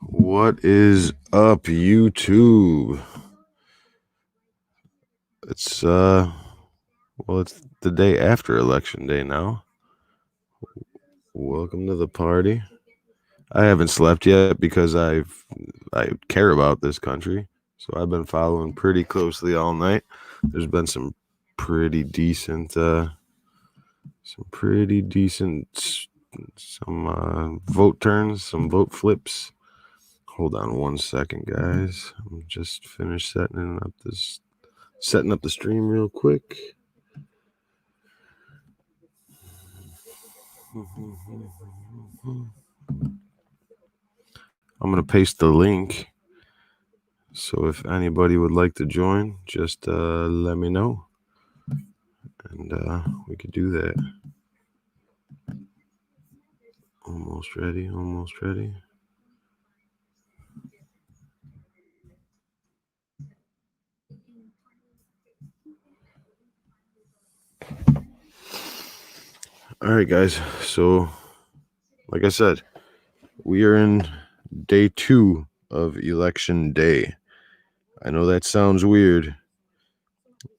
What is up, YouTube? It's it's the day after election day now. Welcome to the party. I haven't slept yet because I care about this country, so I've been following pretty closely all night. There's been some pretty decent vote turns, some vote flips. Hold on one second, guys. I'm just finished setting up the stream real quick. I'm going to paste the link. So if anybody would like to join, just let me know. And we could do that. Almost ready. All right, guys. So, like I said, we are in day 2 of election day. I know that sounds weird,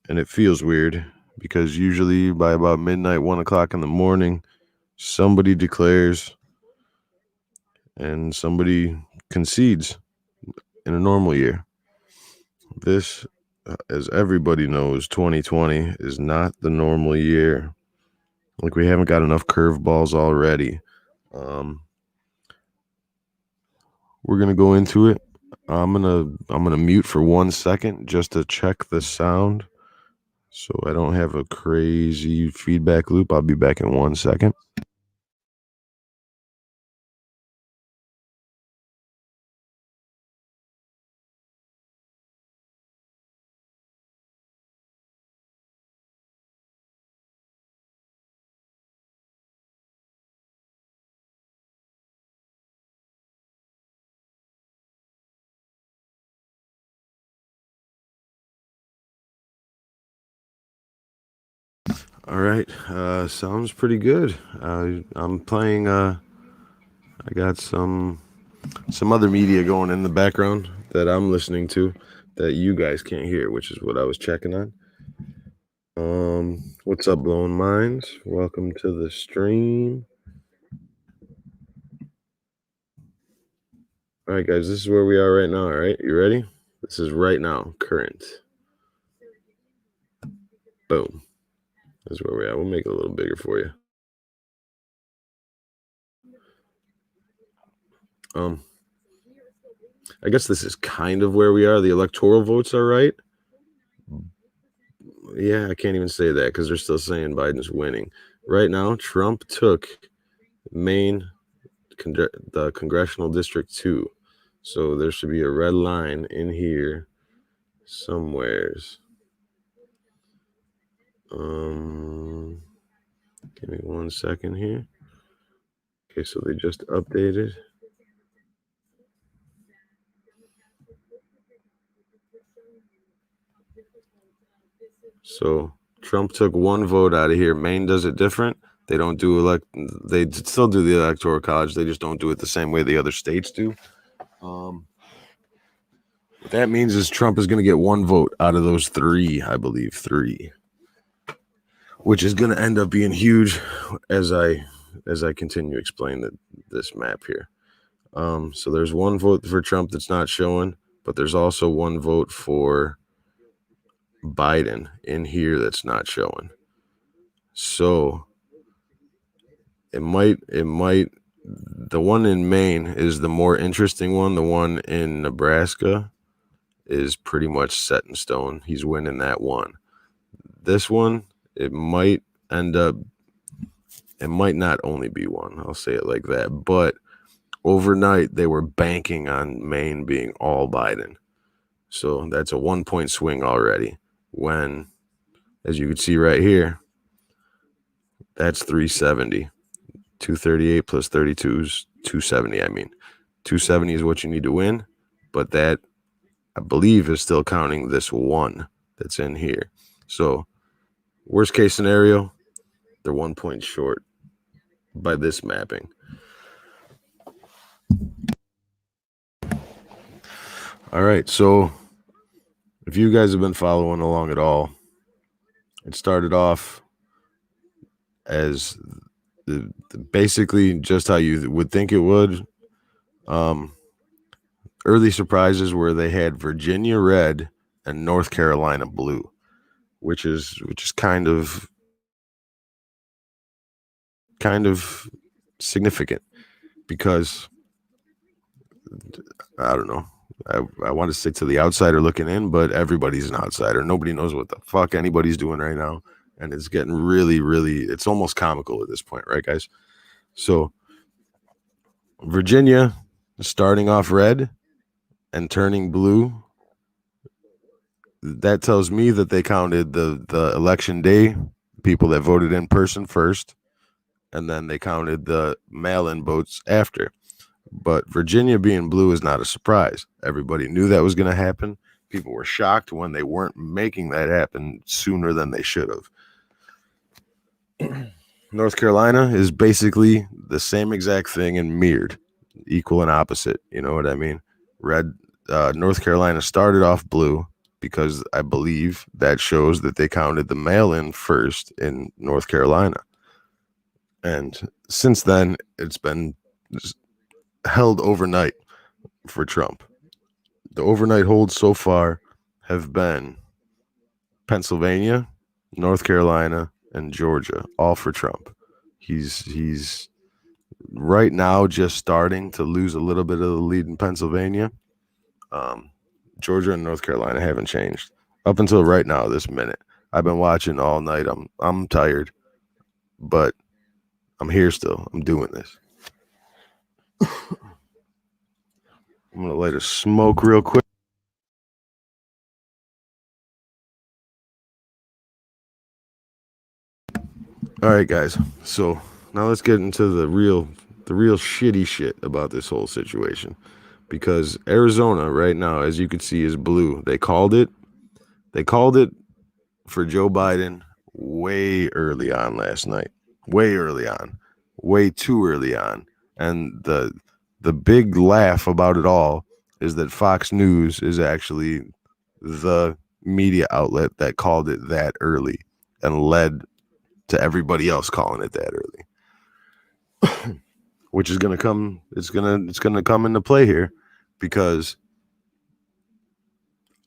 and it feels weird, because usually by about midnight, 1 o'clock in the morning, somebody declares and somebody concedes in a normal year. This, as everybody knows, 2020 is not the normal year. Like, we haven't got enough curveballs already. We're gonna go into it. I'm gonna mute for 1 second just to check the sound, so I don't have a crazy feedback loop. I'll be back in 1 second. All right, sounds pretty good. I'm playing. I got some other media going in the background that I'm listening to that you guys can't hear, which is what I was checking on. What's up, Blown Minds? Welcome to the stream. All right, guys, this is where we are right now. All right, you ready? This is right now, current. Boom. That's where we're at. We'll make it a little bigger for you. I guess this is kind of where we are. The electoral votes are right. Yeah, I can't even say that because they're still saying Biden's winning. Right now, Trump took Maine, the Congressional District 2. So there should be a red line in here somewheres. Give me 1 second here. Okay, so they just updated. So Trump took 1 vote out of here. Maine does it different. They don't do they still do the electoral college. They just don't do it the same way the other states do. What that means is Trump is going to get 1 vote out of those 3, I believe 3, which is going to end up being huge as I continue to explain this map here. So there's 1 vote for Trump that's not showing, but there's also 1 vote for Biden in here that's not showing. So it might the one in Maine is the more interesting one. The one in Nebraska is pretty much set in stone. He's winning that one. This one, it might not only be 1. I'll say it like that. But overnight, they were banking on Maine being all Biden. So that's a 1-point swing already. When, as you can see right here, that's 370. 238 plus 32 is 270. 270 is what you need to win. But that, I believe, is still counting this 1 that's in here. So worst case scenario, they're 1 point short by this mapping. All right, so if you guys have been following along at all, it started off as basically just how you would think it would. Early surprises where they had Virginia red and North Carolina blue, which is kind of significant because I don't know. I want to stick to the outsider looking in, but everybody's an outsider. Nobody knows what the fuck anybody's doing right now. And it's getting really, really, it's almost comical at this point, right, guys? So Virginia starting off red and turning blue. That tells me that they counted the election day people that voted in person first, and then they counted the mail-in votes after. But Virginia being blue is not a surprise. Everybody knew that was going to happen. People were shocked when they weren't making that happen sooner than they should have. North Carolina is basically the same exact thing and mirrored, equal and opposite. You know what I mean? North Carolina started off blue because I believe that shows that they counted the mail-in first in North Carolina. And since then, it's been held overnight for Trump. The overnight holds so far have been Pennsylvania, North Carolina, and Georgia, all for Trump. He's right now just starting to lose a little bit of the lead in Pennsylvania. Georgia and North Carolina haven't changed up until right now, this minute. I've been watching all night. I'm tired, but I'm here still. I'm doing this. I'm going to light a smoke real quick. All right, guys. So now let's get into the real shitty shit about this whole situation. Because Arizona right now, as you can see, is blue. They called it for Joe Biden way early on last night. Way early on. Way too early on. And the big laugh about it all is that Fox News is actually the media outlet that called it that early and led to everybody else calling it that early. Which is going to come, it's going to come into play here because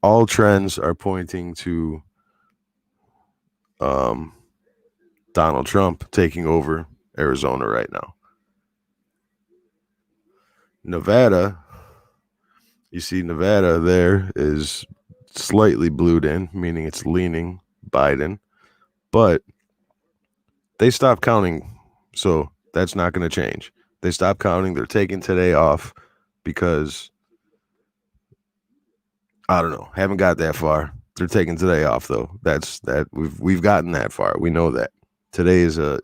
all trends are pointing to Donald Trump taking over Arizona right now. Nevada, you see Nevada there is slightly blued in, meaning it's leaning Biden, but they stopped counting, so that's not going to change. They stopped counting. They're taking today off because, I don't know, haven't got that far. They're taking today off, though. We've gotten that far. We know that. Today is a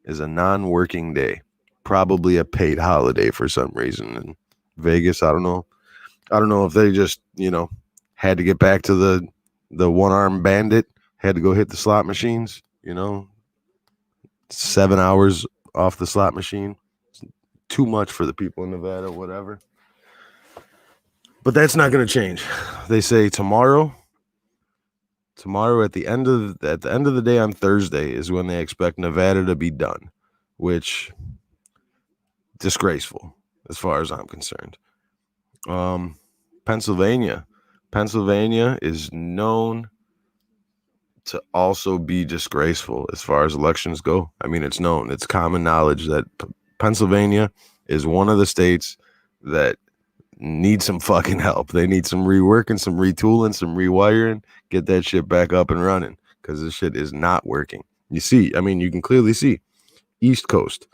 non-working day, probably a paid holiday for some reason. In Vegas, I don't know if they just, had to get back to the one-armed bandit, had to go hit the slot machines, 7 hours off the slot machine. Too much for the people in Nevada, whatever. But that's not going to change. They say tomorrow at the end of the day on Thursday is when they expect Nevada to be done, which disgraceful as far as I'm concerned. Pennsylvania is known to also be disgraceful as far as elections go. I mean, it's known. It's common knowledge that Pennsylvania is one of the states that need some fucking help. They need some reworking, some retooling, some rewiring. Get that shit back up and running because this shit is not working. You can clearly see East Coast.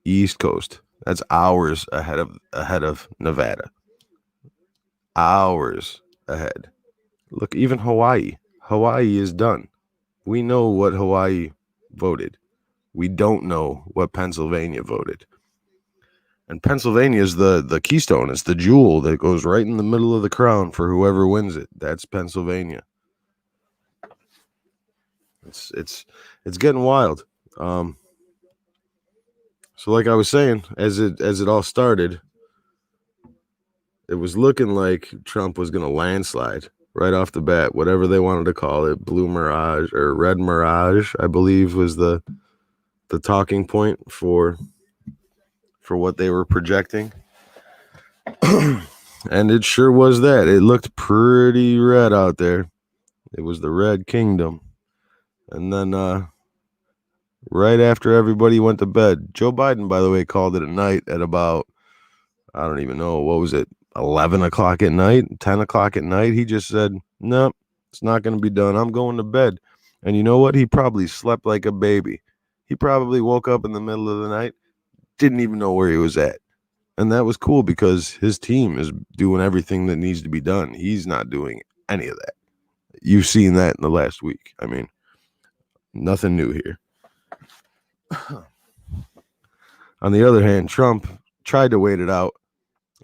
That's hours ahead of Nevada. Hours ahead. Look, even Hawaii. Hawaii is done. We know what Hawaii voted. We don't know what Pennsylvania voted. And Pennsylvania is the keystone. It's the jewel that goes right in the middle of the crown for whoever wins it. That's Pennsylvania. It's getting wild. So like I was saying, as it all started, it was looking like Trump was going to landslide right off the bat, whatever they wanted to call it, blue mirage or red mirage, I believe was the talking point for what they were projecting. And it sure was that. It looked pretty red out there. It was the Red Kingdom. And then right after everybody went to bed, Joe Biden, by the way, called it a night at about, I don't even know, what was it, 11 o'clock at night, 10 o'clock at night. He just said, no, it's not going to be done. I'm going to bed. And you know what? He probably slept like a baby. He probably woke up in the middle of the night, didn't even know where he was at. And that was cool because his team is doing everything that needs to be done. He's not doing any of that. You've seen that in the last week. I mean, nothing new here. On the other hand, Trump tried to wait it out.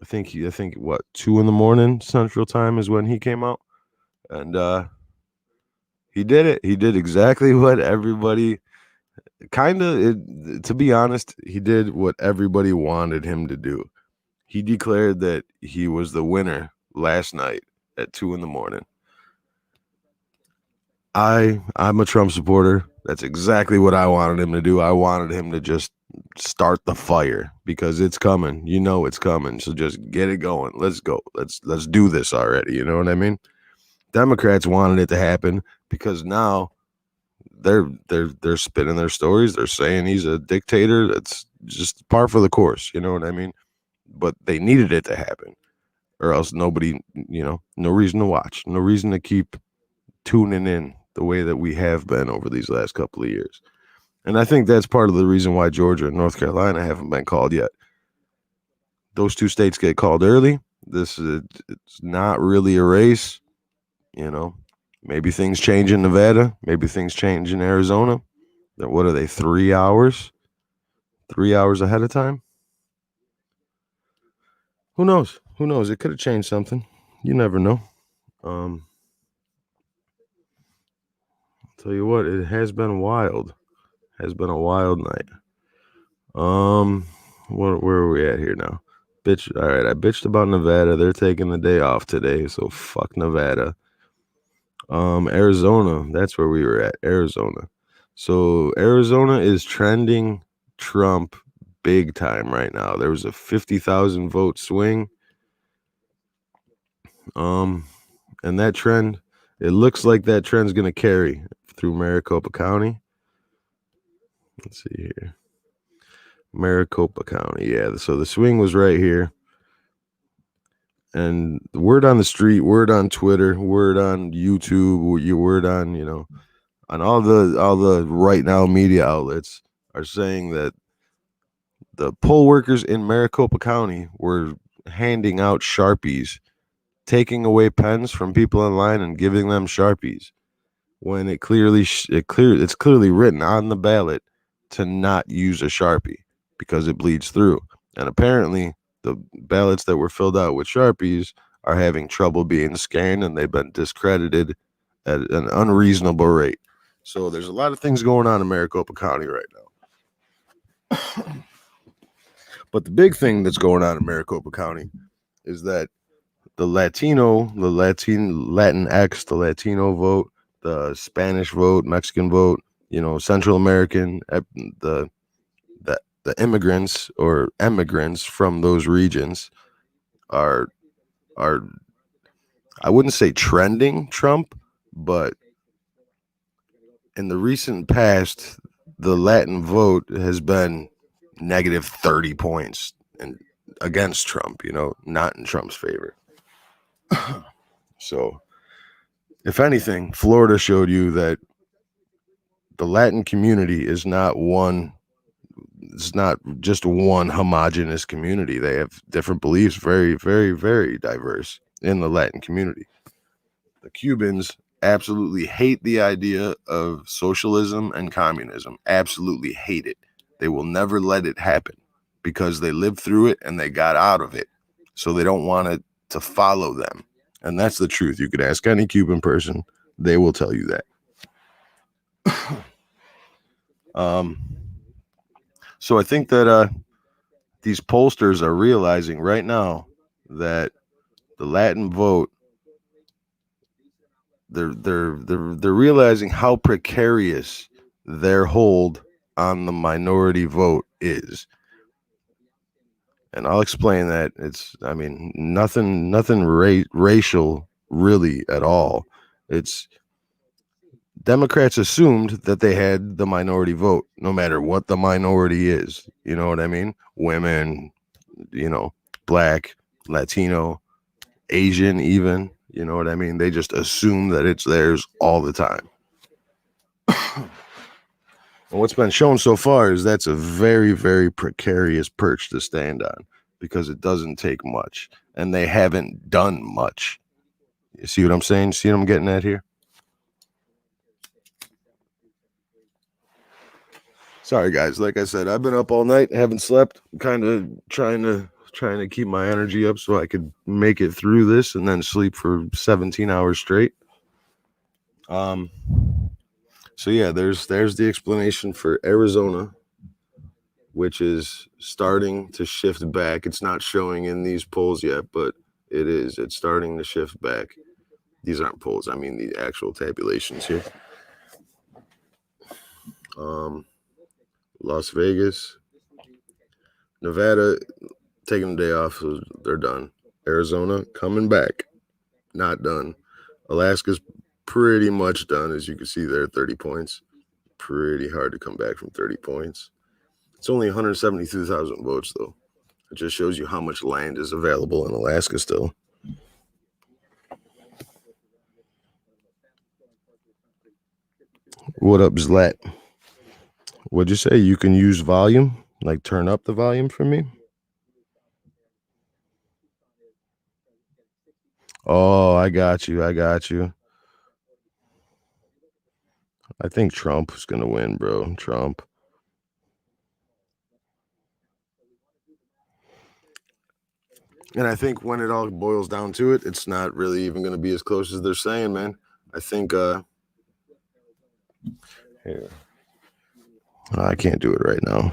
I think what, 2 a.m. Central Time is when he came out. And he did it. He did exactly what everybody to be honest, he did what everybody wanted him to do. He declared that he was the winner last night at 2 a.m. I'm a Trump supporter. That's exactly what I wanted him to do. I wanted him to just start the fire because it's coming. You know it's coming. So just get it going. Let's go. Let's do this already. You know what I mean? Democrats wanted it to happen because now they're spinning their stories. They're saying he's a dictator. That's just par for the course. You know what I mean? But they needed it to happen, or else nobody, no reason to watch, no reason to keep tuning in the way that we have been over these last couple of years. And I think that's part of the reason why Georgia and North Carolina haven't been called yet. Those 2 states get called early. It's not really a race, Maybe things change in Nevada. Maybe things change in Arizona. What are they, 3 hours? 3 hours ahead of time? Who knows? It could have changed something. You never know. I'll tell you what, it has been wild. Has been a wild night. Where are we at here now? All right, I bitched about Nevada. They're taking the day off today, so fuck Nevada. Arizona, that's where we were at. Arizona. So Arizona is trending Trump big time right now. There was a 50,000 vote swing. And that trend, it looks like that trend's going to carry through Maricopa County. Let's see here. Maricopa County. Yeah. So the swing was right here. And the word on the street, word on Twitter, word on YouTube, your word on, on all the right now media outlets are saying that the poll workers in Maricopa County were handing out Sharpies, taking away pens from people in line and giving them Sharpies when it's clearly written on the ballot to not use a Sharpie because it bleeds through. And apparently the ballots that were filled out with Sharpies are having trouble being scanned, and they've been discredited at an unreasonable rate. So there's a lot of things going on in Maricopa County right now. But the big thing that's going on in Maricopa County is that the Latinx, the Latino vote, the Spanish vote, Mexican vote, Central American, the immigrants or emigrants from those regions are I wouldn't say trending Trump, but in the recent past, the Latin vote has been negative 30 points and against Trump, not in Trump's favor. So, if anything, Florida showed you that the Latin community is not just one homogenous community. They have different beliefs, very, very, very diverse in the Latin community. The Cubans absolutely hate the idea of socialism and communism. Absolutely hate it. They will never let it happen. because they lived through it and they got out of it. So they don't want it to follow them. And that's the truth. You could ask any Cuban person, they will tell you that. So I think that these pollsters are realizing right now that the Latin vote, they're realizing how precarious their hold on the minority vote is. And I'll explain that. Nothing racial really at all. It's Democrats assumed that they had the minority vote, no matter what the minority is. You know what I mean? Women, Black, Latino, Asian, even. You know what I mean? They just assume that it's theirs all the time. And what's been shown so far is that's a very, very precarious perch to stand on, because it doesn't take much, and they haven't done much. You see what I'm saying? See what I'm getting at here? Sorry, guys. Like I said, I've been up all night, haven't slept. I'm kind of trying to keep my energy up so I could make it through this and then sleep for 17 hours straight. So yeah, there's the explanation for Arizona, which is starting to shift back. It's not showing in these polls yet, but it is. It's starting to shift back. These aren't polls. I mean the actual tabulations here. Las Vegas, Nevada, taking the day off, so they're done. Arizona, coming back, not done. Alaska's pretty much done, as you can see there, 30 points. Pretty hard to come back from 30 points. It's only 172,000 votes, though. It just shows you how much land is available in Alaska still. What up, Zlat? What'd you say? You can use volume? Like turn up the volume for me? Oh, I got you. I think Trump is going to win, bro. Trump. And I think when it all boils down to it, it's not really even going to be as close as they're saying, man. I think here. I can't do it right now.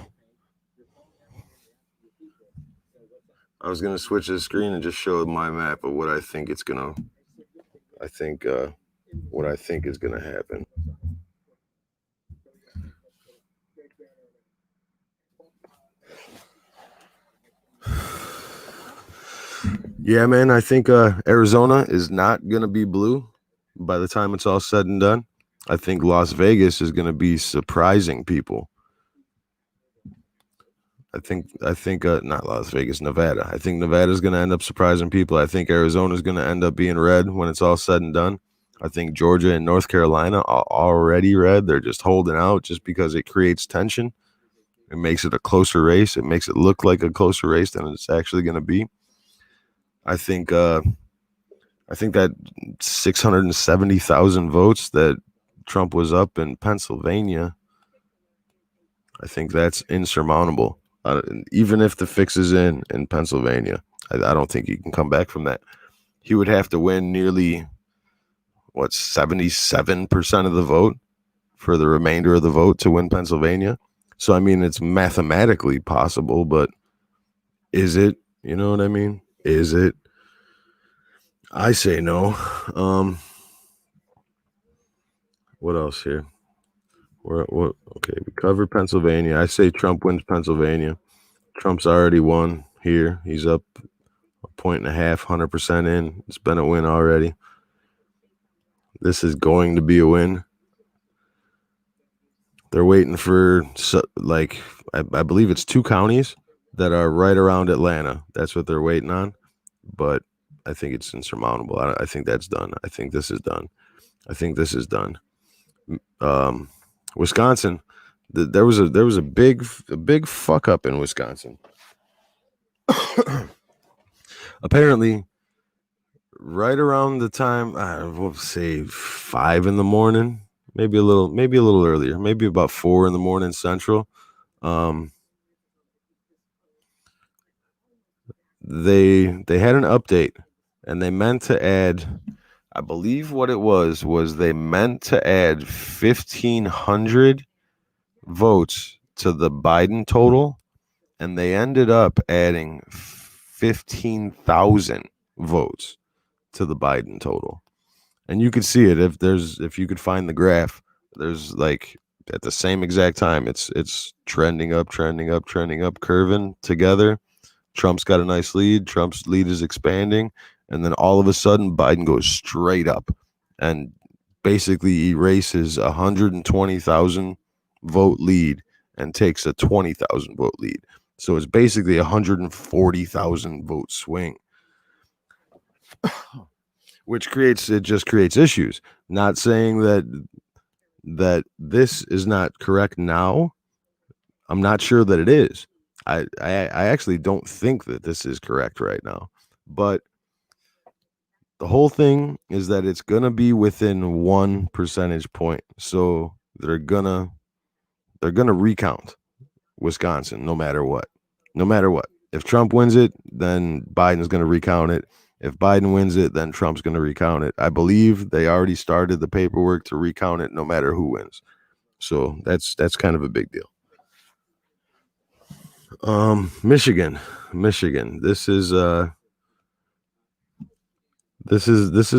I was going to switch the screen and just show my map of what I think it's going to, what I think is going to happen. Yeah, man, I think Arizona is not going to be blue by the time it's all said and done. I think Las Vegas is going to be surprising people. I think not Las Vegas, Nevada. I think Nevada is going to end up surprising people. I think Arizona is going to end up being red when it's all said and done. I think Georgia and North Carolina are already red. They're just holding out just because it creates tension. It makes it a closer race. It makes it look like a closer race than it's actually going to be. I think that 670,000 votes that Trump was up in Pennsylvania, I think that's insurmountable. Even if the fix is in Pennsylvania, I don't think he can come back from that. He would have to win nearly 77% of the vote for the remainder of the vote to win Pennsylvania. So I mean, it's mathematically possible, but is it? You know what I mean? Is it? I say no. What else here? Okay, we covered Pennsylvania. I say Trump wins Pennsylvania. Trump's already won here. He's up 1.5, 100% in. It's been a win already. This is going to be a win. They're waiting for, I believe it's 2 counties that are right around Atlanta. That's what they're waiting on. But I think it's insurmountable. I think that's done. I think this is done. Wisconsin, there was a big fuck up in Wisconsin. Apparently, right around the time, we'll say 5 in the morning, maybe a little earlier, maybe about 4 in the morning Central. they had an update, and they meant to add, I believe what it was they meant to add 1,500 votes to the Biden total, and they ended up adding 15,000 votes to the Biden total. And you could see it if you could find the graph. There's like at the same exact time, it's trending up, curving together. Trump's got a nice lead. Trump's lead is expanding, and then all of a sudden, Biden goes straight up and basically erases 120,000 vote lead and takes a 20,000 vote lead. So it's basically 140,000 vote swing, which just creates issues. Not saying that this is not correct now. I'm not sure that it is. I actually don't think that this is correct right now. But the whole thing is that it's gonna be within 1 percentage point. So they're gonna recount Wisconsin no matter what. No matter what. If Trump wins it, then Biden's gonna recount it. If Biden wins it, then Trump's gonna recount it. I believe they already started the paperwork to recount it no matter who wins. So that's kind of a big deal. Michigan. This has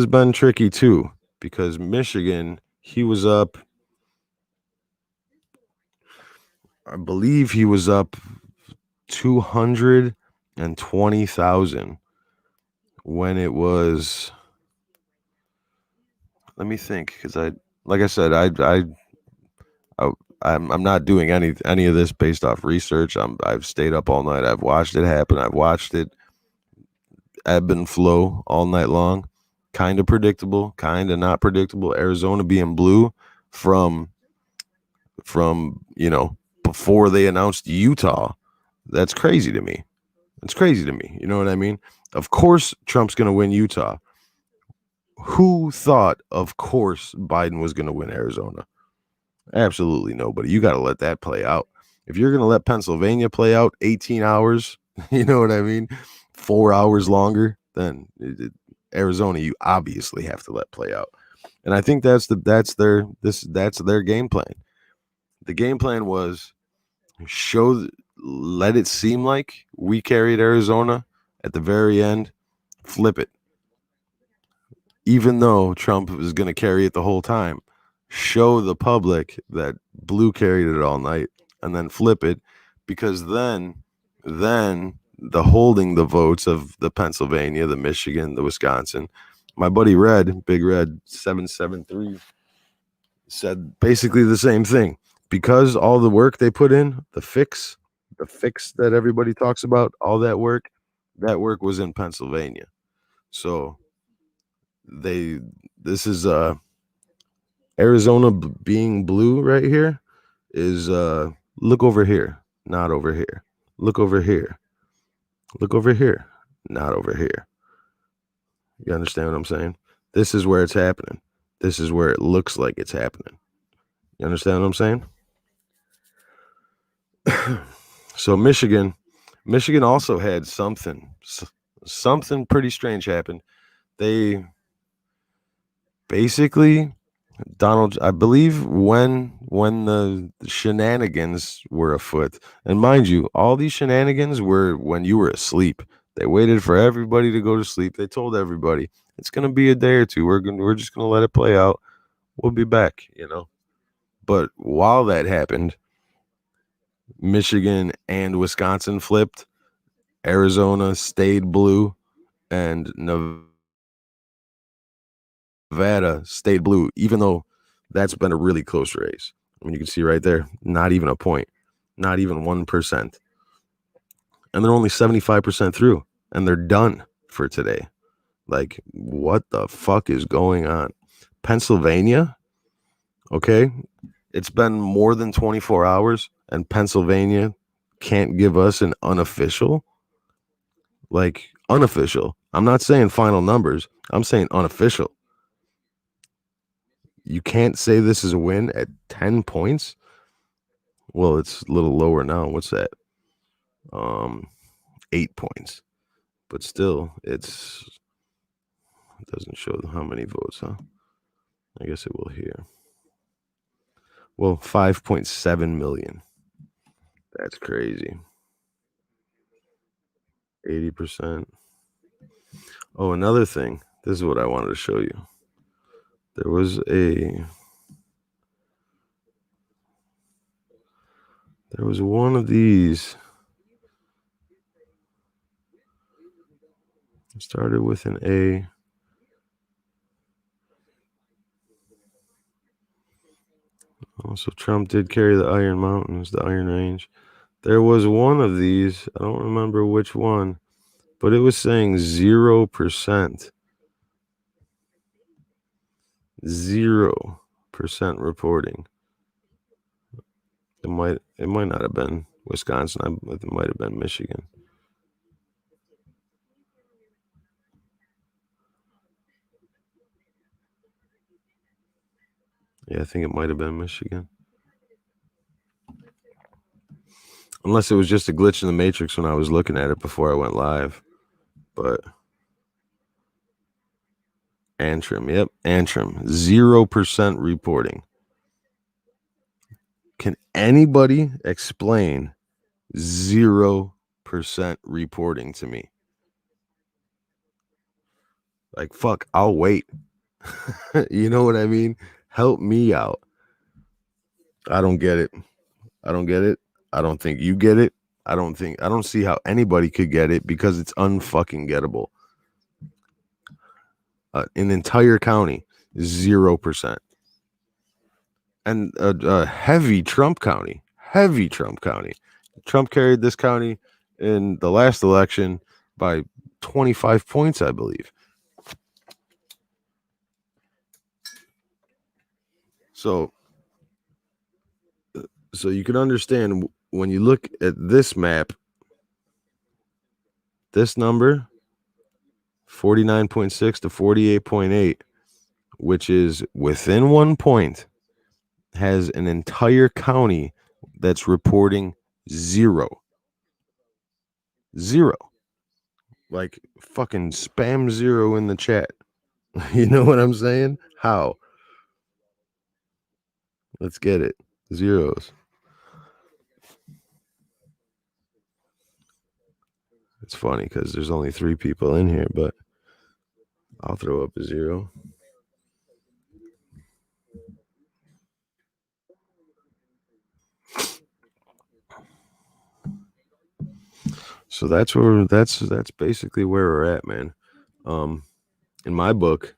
been tricky too, because Michigan, he was up, I believe he was up 220,000 when it was, let me think, because like I said, I'm not doing any of this based off research. I've stayed up all night. I've watched it happen. I've watched it ebb and flow all night long. Kind of predictable, kind of not predictable. Arizona being blue from before they announced Utah. That's crazy to me. You know what I mean? Of course Trump's going to win Utah. Who thought, of course, Biden was going to win Arizona? Absolutely nobody. You got to let that play out. If you're going to let Pennsylvania play out 18 hours, you know what I mean? 4 hours longer, then Arizona, you obviously have to let play out. And I think that's their game plan. The game plan was let it seem like we carried Arizona. At the very end, flip it. Even though Trump was going to carry it the whole time, show the public that blue carried it all night, and then flip it, because then the holding the votes of the Pennsylvania, the Michigan, the Wisconsin. My buddy Big Red 773 said basically the same thing. Because all the work they put in, the fix that everybody talks about, all that work was in Pennsylvania. So this is Arizona being blue right here is look over here, not over here. Look over here. Look over here, not over here. You understand what I'm saying? This is where it's happening. This is where it looks like it's happening. You understand what I'm saying? So Michigan also had something pretty strange happen. They basically, Donald, I believe when the shenanigans were afoot, and mind you, all these shenanigans were when you were asleep. They waited for everybody to go to sleep. They told everybody it's going to be a day or two. We're just going to let it play out. We'll be back, But while that happened, Michigan and Wisconsin flipped. Arizona stayed blue, and Nevada stayed blue, even though that's been a really close race. I mean, you can see right there, not even a point, not even 1%. And they're only 75% through, and they're done for today. Like, what the fuck is going on? Pennsylvania, okay, it's been more than 24 hours, and Pennsylvania can't give us an unofficial. Like, unofficial. I'm not saying final numbers. I'm saying unofficial. You can't say this is a win at 10 points. Well, it's a little lower now. What's that? 8 points. but still, it doesn't show how many votes, huh? I guess it will here. Well, 5.7 million. That's crazy. 80%. Oh, another thing. This is what I wanted to show you. There was one of these. It started with an A. Oh, so Trump did carry the Iron Mountains, the Iron Range. There was one of these. I don't remember which one, but it was saying 0%. 0% reporting. It might not have been Wisconsin. It might have been Michigan. Yeah, I think it might have been Michigan. Unless it was just a glitch in the matrix when I was looking at it before I went live. But Antrim, yep, Antrim, 0% reporting. Can anybody explain 0% reporting to me? Like, fuck, I'll wait. You know what I mean? Help me out. I don't get it. I don't get it. I don't think you get it. I don't see how anybody could get it because it's unfucking gettable. An entire county, 0%. And a heavy Trump county. Trump carried this county in the last election by 25 points, I believe. So you can understand when you look at this map, this number, 49.6 to 48.8, which is within 1 point, has an entire county that's reporting 0. Like fucking spam 0 in the chat. You know what I'm saying? How? Let's get it. Zeros. It's funny because there's only 3 people in here, but I'll throw up a 0. So that's basically where we're at, man. In my book,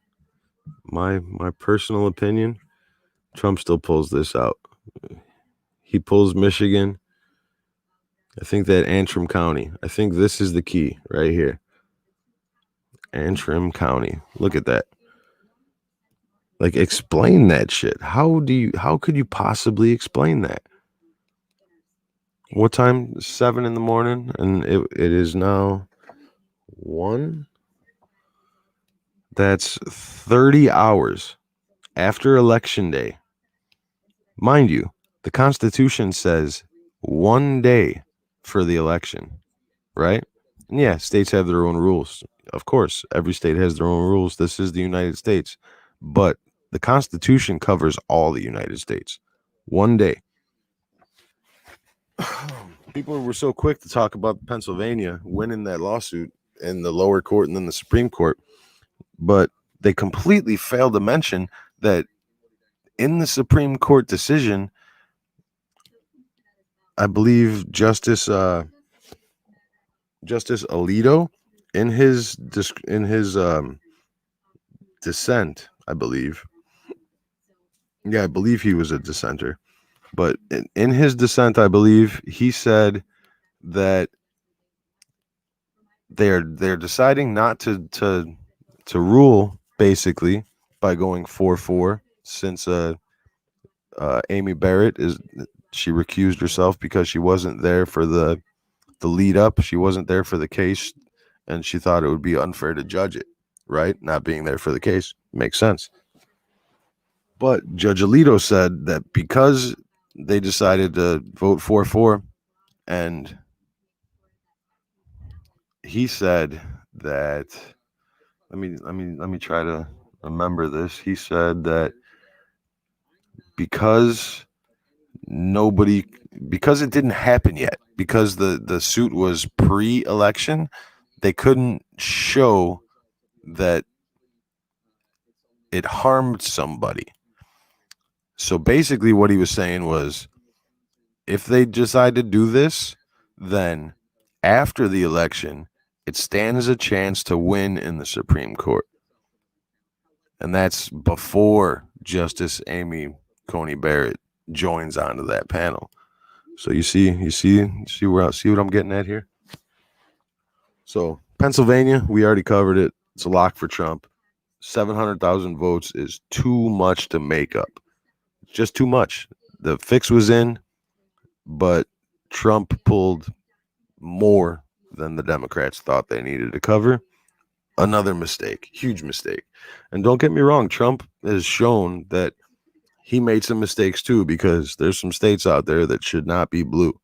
my personal opinion, Trump still pulls this out. He pulls Michigan. I think that Antrim County. I think this is the key right here. Antrim County. Look at that. Like, explain that shit. How could you possibly explain that? What time? 7 in the morning, and it is now 1. That's 30 hours after Election Day. Mind you, the Constitution says 1 day for the election, right? And yeah, states have their own rules. Of course, every state has their own rules. This is the United States. But the Constitution covers all the United States. 1 day. People were so quick to talk about Pennsylvania winning that lawsuit in the lower court and then the Supreme Court, but they completely failed to mention that in the Supreme Court decision, I believe Justice Alito, in his dissent, I believe. Yeah, I believe he was a dissenter. But in his dissent, I believe he said that they're deciding not to rule basically by going 4-4 since Amy Barrett she recused herself because she wasn't there for the lead up. She wasn't there for the case, and she thought it would be unfair to judge it, right? Not being there for the case makes sense. But Judge Alito said that because they decided to vote 4-4, and he said that let me try to remember this. He said that because nobody because it didn't happen yet, because the suit was pre-election, they couldn't show that it harmed somebody. So basically what he was saying was, if they decide to do this, then after the election, it stands a chance to win in the Supreme Court. And that's before Justice Amy Coney Barrett joins onto that panel. So you see what I'm getting at here? So Pennsylvania, we already covered it. It's a lock for Trump. 700,000 votes is too much to make up. It's just too much. The fix was in, but Trump pulled more than the Democrats thought they needed to cover. Another mistake, huge mistake. And don't get me wrong, Trump has shown that he made some mistakes too, because there's some states out there that should not be blue.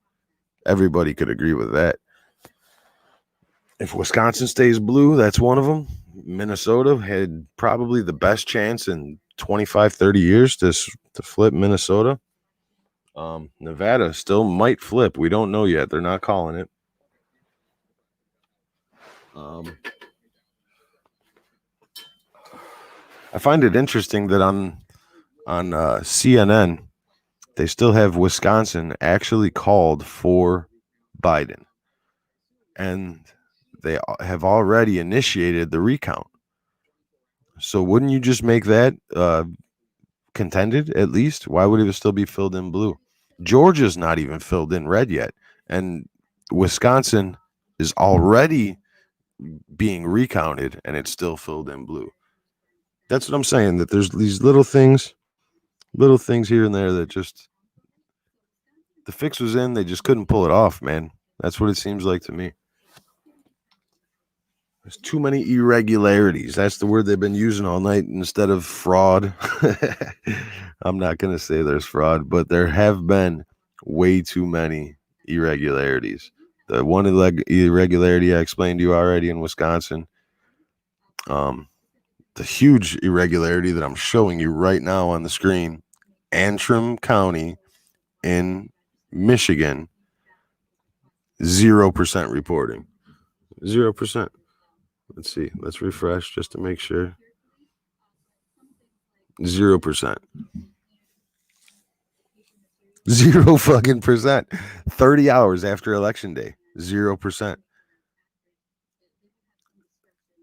Everybody could agree with that. If Wisconsin stays blue, that's one of them. Minnesota had probably the best chance in 25, 30 years to flip Minnesota. Nevada still might flip. We don't know yet. They're not calling it. I find it interesting that on CNN, they still have Wisconsin actually called for Biden. And they have already initiated the recount. So wouldn't you just make that contended at least? Why would it still be filled in blue? Georgia's not even filled in red yet. And Wisconsin is already being recounted and it's still filled in blue. That's what I'm saying, that there's these little things here and there that just, the fix was in, they just couldn't pull it off, man. That's what it seems like to me. There's too many irregularities. That's the word they've been using all night instead of fraud. I'm not going to say there's fraud, but there have been way too many irregularities. The one irregularity I explained to you already in Wisconsin. The huge irregularity that I'm showing you right now on the screen, Antrim County in Michigan, 0% reporting. 0%. Let's see. Let's refresh just to make sure. 0%. 0 fucking percent. 30 hours after election day. 0%.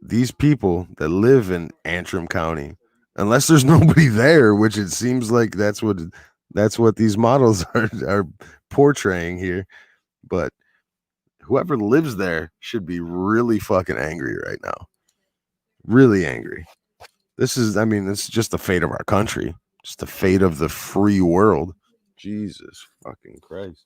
These people that live in Antrim County, unless there's nobody there, which it seems like that's what these models are portraying here, but whoever lives there should be really fucking angry right now. Really angry. This is just the fate of our country. Just the fate of the free world. Jesus fucking Christ.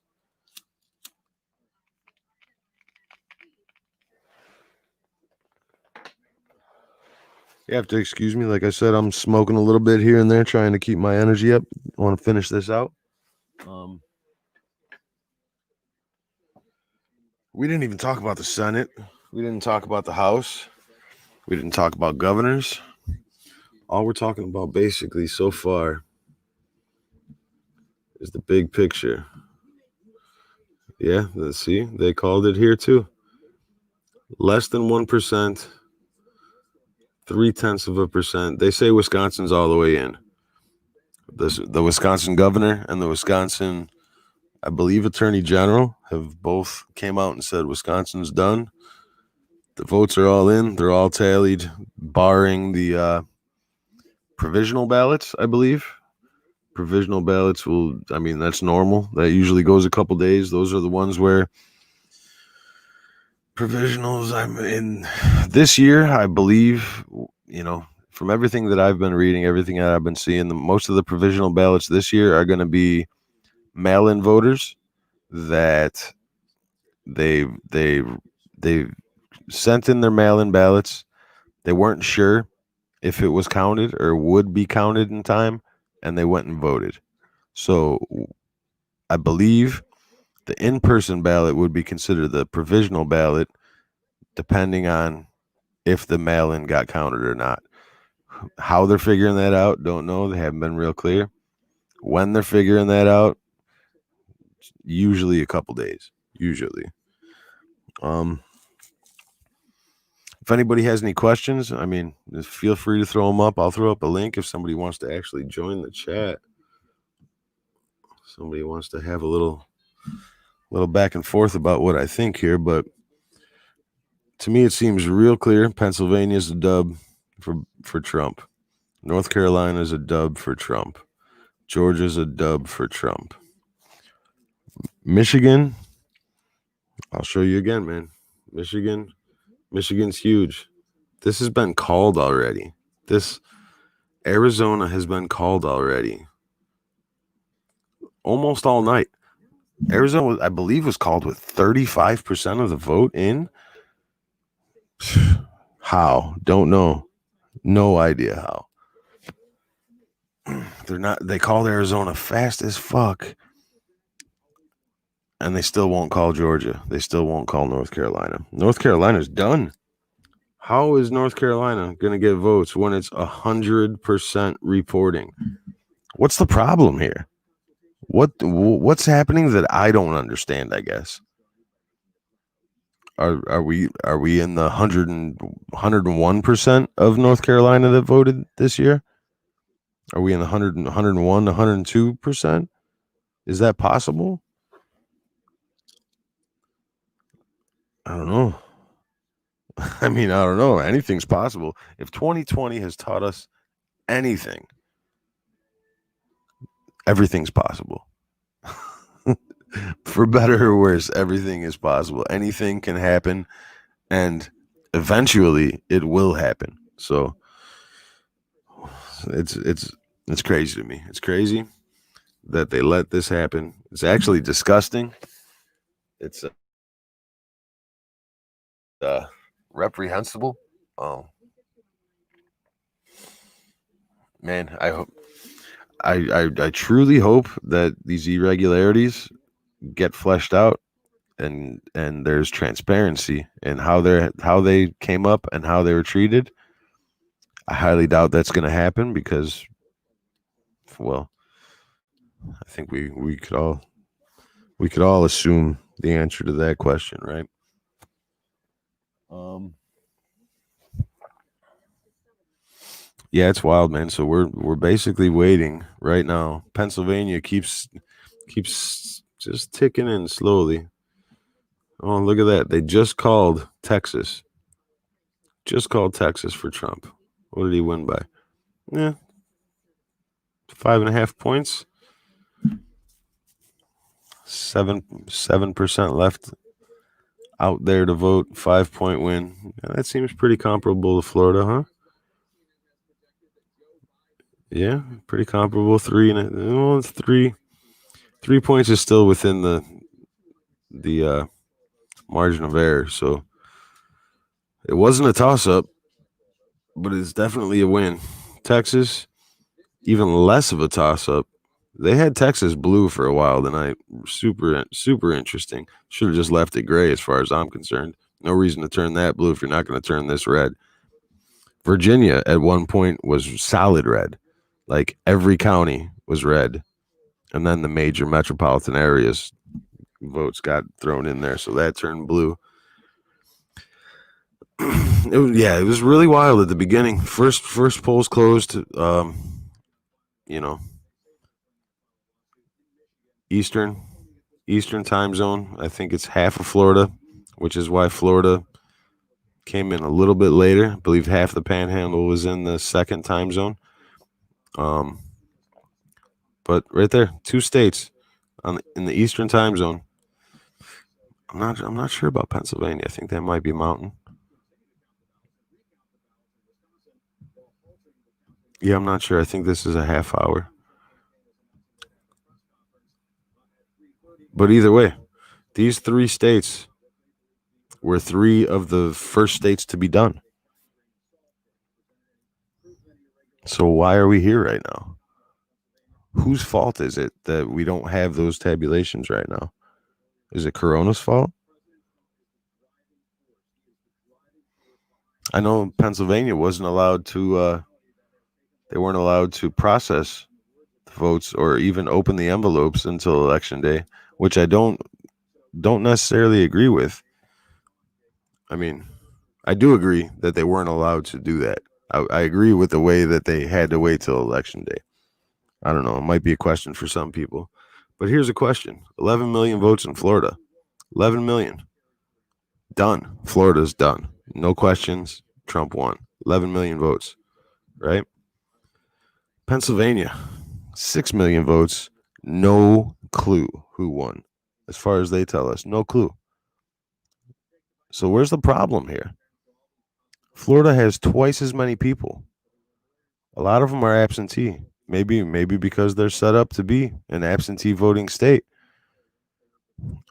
You have to excuse me. Like I said, I'm smoking a little bit here and there, trying to keep my energy up. I want to finish this out. We didn't even talk about the Senate. We didn't talk about the House. We didn't talk about governors. All we're talking about basically so far is the big picture. Yeah, let's see. They called it here too. Less than 1%, 0.3%. They say Wisconsin's all the way in. The Wisconsin governor and the Wisconsin, I believe, attorney general have both came out and said Wisconsin's done. The votes are all in. They're all tallied, barring the provisional ballots, I believe. Provisional ballots that's normal. That usually goes a couple days. Those are the ones where provisionals, this year, I believe, from everything that I've been reading, everything that I've been seeing, most of the provisional ballots this year are going to be mail-in voters that they sent in their mail-in ballots. They weren't sure if it was counted or would be counted in time, and they went and voted. So I believe the in-person ballot would be considered the provisional ballot, depending on if the mail-in got counted or not. How they're figuring that out, don't know. They haven't been real clear. When they're figuring that out, usually a couple days. Usually. If anybody has any questions, I mean, just feel free to throw them up. I'll throw up a link if somebody wants to actually join the chat. Somebody wants to have a little back and forth about what I think here, but to me, it seems real clear. Pennsylvania's a dub for Trump. North Carolina's a dub for Trump. Georgia's a dub for Trump. Michigan, I'll show you again, man. Michigan's huge. This has been called already. Arizona has been called already. Almost all night. Arizona, I believe, was called with 35% of the vote in. How? Don't know. No idea how. They called Arizona fast as fuck. And they still won't call Georgia. They still won't call North Carolina. North Carolina's done. How is North Carolina going to get votes when it's 100% reporting? What's the problem here? What's happening that I don't understand, I guess? Are we in the 101% of North Carolina that voted this year? Are we in the 101, 102%? Is that possible? I don't know. I mean, I don't know. Anything's possible. If 2020 has taught us anything, everything's possible. For better or worse, everything is possible. Anything can happen, and eventually it will happen. So it's crazy to me. It's crazy that they let this happen. It's actually disgusting. It's reprehensible. Oh man, I truly hope that these irregularities get fleshed out and there's transparency in how they came up and how they were treated. I highly doubt that's going to happen because, well, I think we could all assume the answer to that question, right? Yeah, it's wild, man. So we're basically waiting right now. Pennsylvania keeps just ticking in slowly. Oh, look at that. They just called Texas. Just called Texas for Trump. What did he win by? Yeah. 5.5 points. 7% left out there to vote. 5-point win. Yeah, that seems pretty comparable to Florida, huh? Yeah, pretty comparable. 3 points is still within the margin of error. So it wasn't a toss-up, but it's definitely a win. Texas, even less of a toss-up. They had Texas blue for a while tonight. Super interesting. Should have just left it gray as far as I'm concerned. No reason to turn that blue if you're not going to turn this red. Virginia at one point was solid red. Like every county was red. And then the major metropolitan areas votes got thrown in there. So that turned blue. It was really wild at the beginning. First polls closed, Eastern time zone. I think it's half of Florida, which is why Florida came in a little bit later. I believe half the panhandle was in the second time zone. But right there, 2 states in the Eastern time zone. I'm not sure about Pennsylvania. I think that might be Mountain. Yeah, I'm not sure. I think this is a half hour. But either way, these 3 states were 3 of the first states to be done. So why are we here right now? Whose fault is it that we don't have those tabulations right now? Is it Corona's fault? I know Pennsylvania wasn't allowed to. They weren't allowed to process the votes or even open the envelopes until election day, which I don't necessarily agree with. I mean, I do agree that they weren't allowed to do that. I agree with the way that they had to wait till election day. I don't know. It might be a question for some people. But here's a question: 11 million votes in Florida. 11 million. Done. Florida's done. No questions. Trump won. 11 million votes, right? Pennsylvania, 6 million votes. No clue who won. As far as they tell us, no clue. So where's the problem here? Florida has twice as many people. A lot of them are absentee. Maybe because they're set up to be an absentee voting state.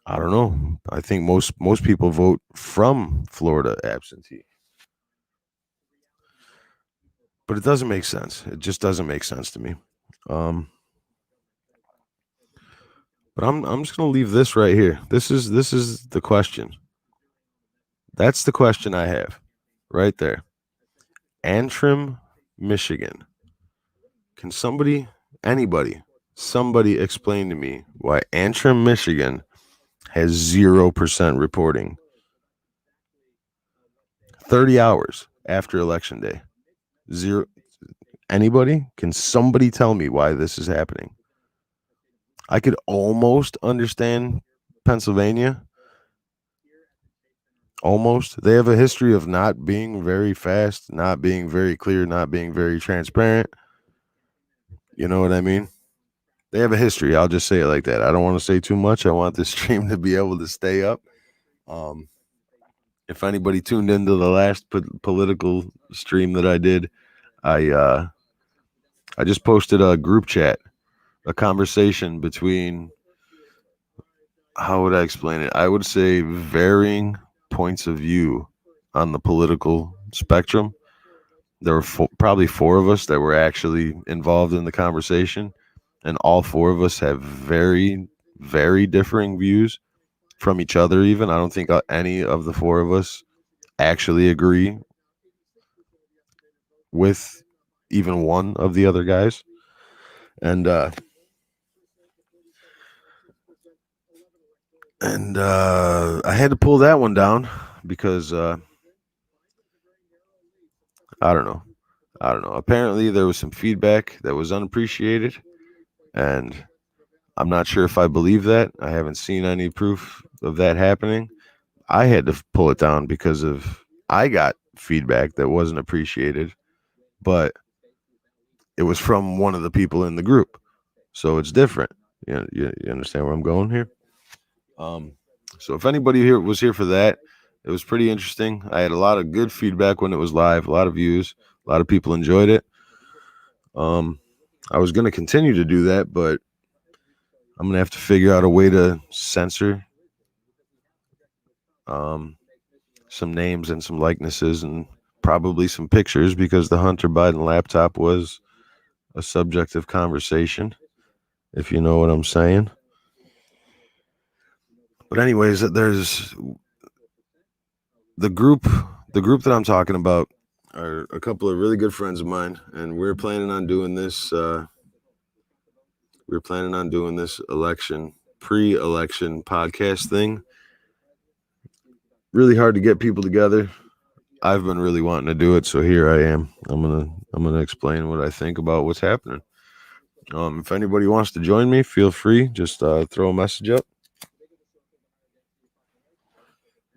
I don't know. I think most people vote from Florida absentee. But it doesn't make sense. It just doesn't make sense to me. But I'm just gonna leave this right here. This is the question. That's the question I have, right there. Antrim, Michigan. Can somebody explain to me why Antrim, Michigan has 0% reporting 30 hours after election day? Zero. Anybody? Can somebody tell me why this is happening? I could almost understand Pennsylvania. Almost. They have a history of not being very fast, not being very clear, not being very transparent. You know what I mean? They have a history. I'll just say it like that. I don't want to say too much. I want this stream to be able to stay up. If anybody tuned into the last political stream that I did, I just posted a group chat, a conversation between, how would I explain it? I would say varying points of view on the political spectrum. There were probably four of us that were actually involved in the conversation, and all four of us have very, very differing views from each other. Even I don't think any of the four of us actually agree with even one of the other guys. And I had to pull that one down because I don't know. Apparently, there was some feedback that was unappreciated, and I'm not sure if I believe that. I haven't seen any proof of that happening. I had to pull it down because I got feedback that wasn't appreciated, but it was from one of the people in the group, so it's different. You understand where I'm going here? So if anybody here was here for that, it was pretty interesting. I had a lot of good feedback when it was live, a lot of views, a lot of people enjoyed it. I was going to continue to do that, but I'm going to have to figure out a way to censor some names and some likenesses and probably some pictures, because the Hunter Biden laptop was a subject of conversation, if you know what I'm saying. But anyways, there's the group that I'm talking about are a couple of really good friends of mine, and we're planning on doing this pre-election podcast thing. Really hard to get people together. I've been really wanting to do it, so here I am. I'm gonna explain what I think about what's happening. If anybody wants to join me, feel free. Just throw a message up.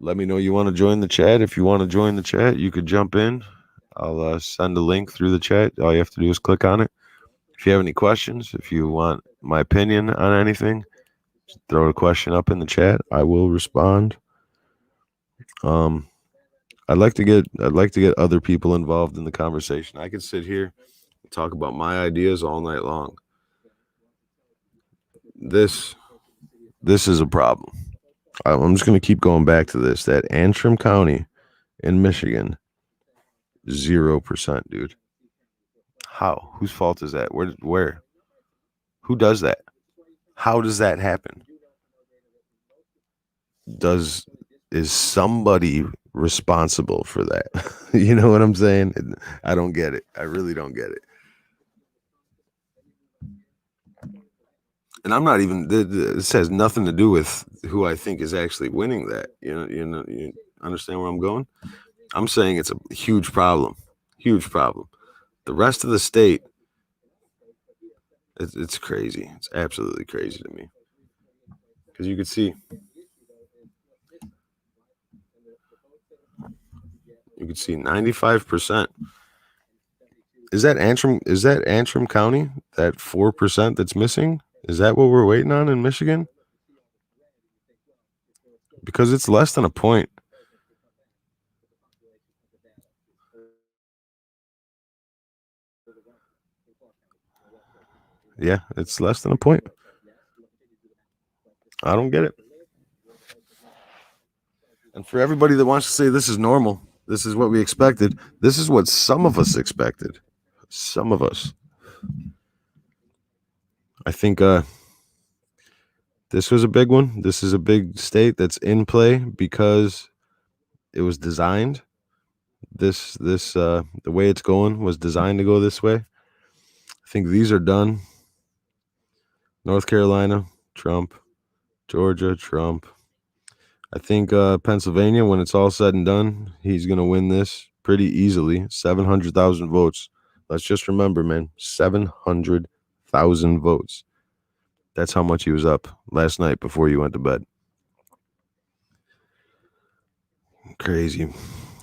Let me know you want to join the chat. If you want to join the chat, you could jump in. I'll send a link through the chat. All you have to do is click on it. If you have any questions, if you want my opinion on anything, throw a question up in the chat. I will respond. I'd like to get other people involved in the conversation. I could sit here and talk about my ideas all night long. This is a problem. I'm just going to keep going back to this. That Antrim County in Michigan, 0%, dude. How? Whose fault is that? Where? Who does that? How does that happen? Is somebody responsible for that. You know what I'm saying? I don't get it. I really don't get it. And I'm not even. This has nothing to do with who I think is actually winning that. You understand where I'm going? I'm saying it's a huge problem. Huge problem. The rest of the state, it's crazy. It's absolutely crazy to me. Because you could see 95%. Is that Antrim County? That 4% that's missing? Is that what we're waiting on in Michigan? Because it's less than a point. Yeah, it's less than a point. I don't get it. And for everybody that wants to say this is normal, this is what we expected, this is what some of us expected. Some of us. I think this was a big one. This is a big state that's in play because it was designed. The way it's going was designed to go this way. I think these are done. North Carolina, Trump. Georgia, Trump. I think Pennsylvania, when it's all said and done, he's going to win this pretty easily. 700,000 votes. Let's just remember, man, 700,000 votes. That's how much he was up last night before you went to bed. Crazy.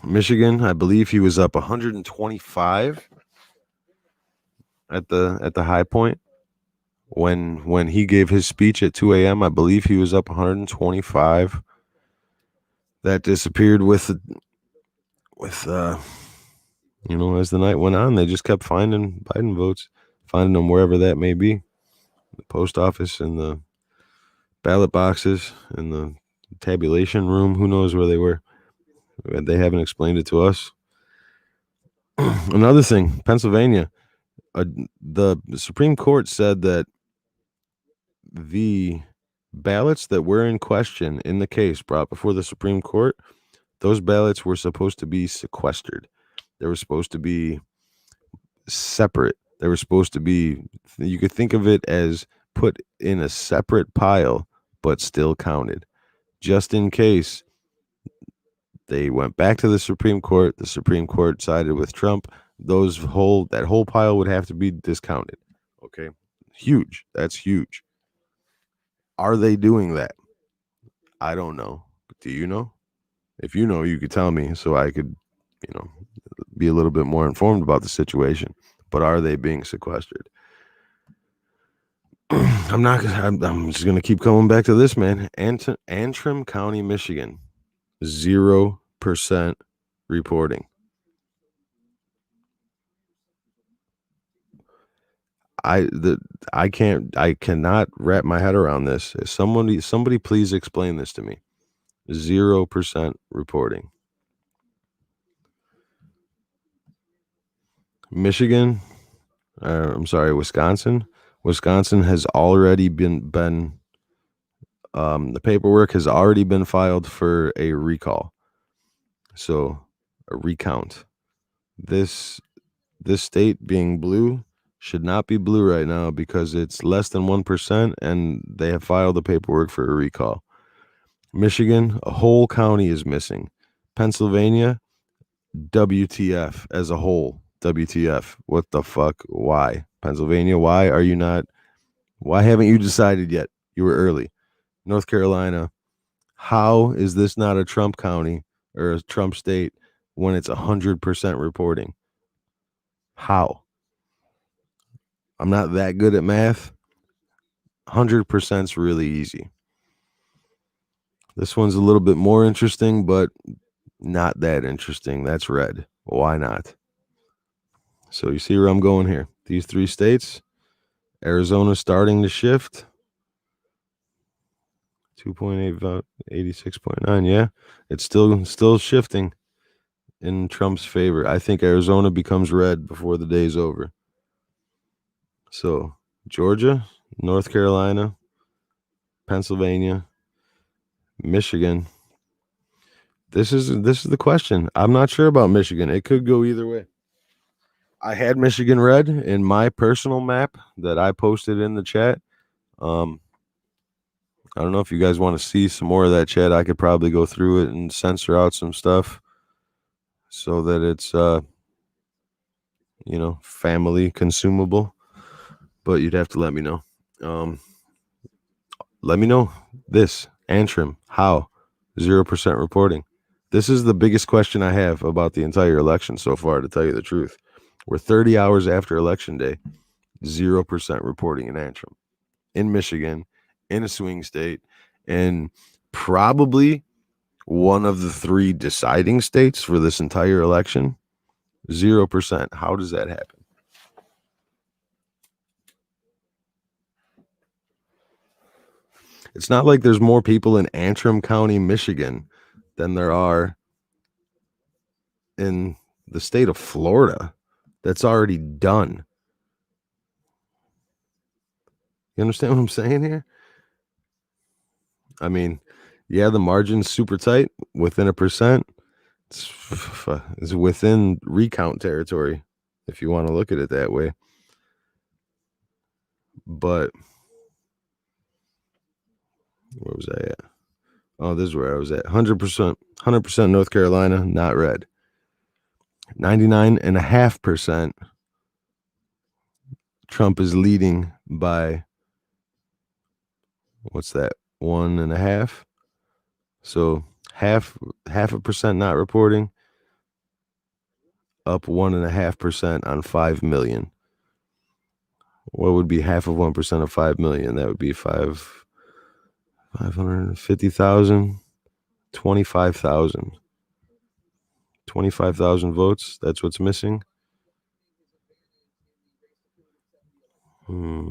Michigan, I believe he was up 125 at the high point. When he gave his speech at 2 a.m., I believe he was up 125. That disappeared with as the night went on. They just kept finding Biden votes, finding them wherever that may be, the post office and the ballot boxes and the tabulation room. Who knows where they were? They haven't explained it to us. Another thing, Pennsylvania, the Supreme Court said that the ballots that were in question in the case brought before the Supreme Court, those ballots were supposed to be sequestered. They were supposed to be separate. They were supposed to be, you could think of it as put in a separate pile, but still counted. Just in case they went back to the Supreme Court sided with Trump, that whole pile would have to be discounted. Okay. Huge. That's huge. Are they doing that? I don't know. Do you know? If you know, you could tell me so I could, be a little bit more informed about the situation. But are they being sequestered? I'm just going to keep coming back to this, man. Antrim County, Michigan, 0% reporting. I cannot wrap my head around this. Somebody please explain this to me. 0% reporting. Michigan, Wisconsin. Wisconsin has already been the paperwork has already been filed for a recall. So a recount. This state being blue should not be blue right now because it's less than 1% and they have filed the paperwork for a recall. Michigan, a whole county is missing. Pennsylvania, WTF as a whole. WTF. What the fuck? Why? Pennsylvania, why haven't you decided yet? You were early. North Carolina, how is this not a Trump county or a Trump state when it's 100% reporting? How? I'm not that good at math. 100% is really easy. This one's a little bit more interesting, but not that interesting. That's red. Why not? So you see where I'm going here. These three states, Arizona starting to shift. 2.8 vote, 86.9. Yeah, it's still shifting in Trump's favor. I think Arizona becomes red before the day's over. So Georgia, North Carolina, Pennsylvania, Michigan, This is the question. I'm not sure about Michigan. It could go either way. I had Michigan red in my personal map that I posted in the chat. I don't know if you guys want to see some more of that chat. I could probably go through it and censor out some stuff so that it's family consumable. But you'd have to let me know. Let me know this. Antrim, how? 0% reporting. This is the biggest question I have about the entire election so far, to tell you the truth. We're 30 hours after Election Day, 0% reporting in Antrim, in Michigan, in a swing state, and probably one of the three deciding states for this entire election. 0%. How does that happen? It's not like there's more people in Antrim County, Michigan than there are in the state of Florida. That's already done. You understand what I'm saying here? I mean, yeah, the margin's super tight, within a percent. It's within recount territory, if you want to look at it that way. But where was I at? Oh, this is where I was at. 100% North Carolina, not red. 99.5%. Trump is leading by, what's that? 1.5. So half a percent not reporting, up 1.5% on 5 million. What would be half of 1% of 5 million? That would be 550,000, 25,000. 25,000 votes. That's what's missing. I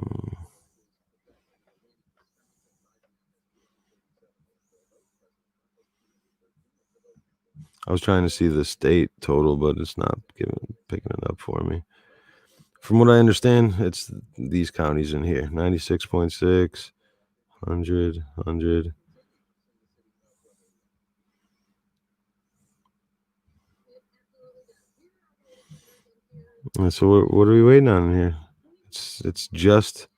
was trying to see the state total, but it's not picking it up for me. From what I understand, it's these counties in here. 96.6, 100, 100. And so what are we waiting on here? It's just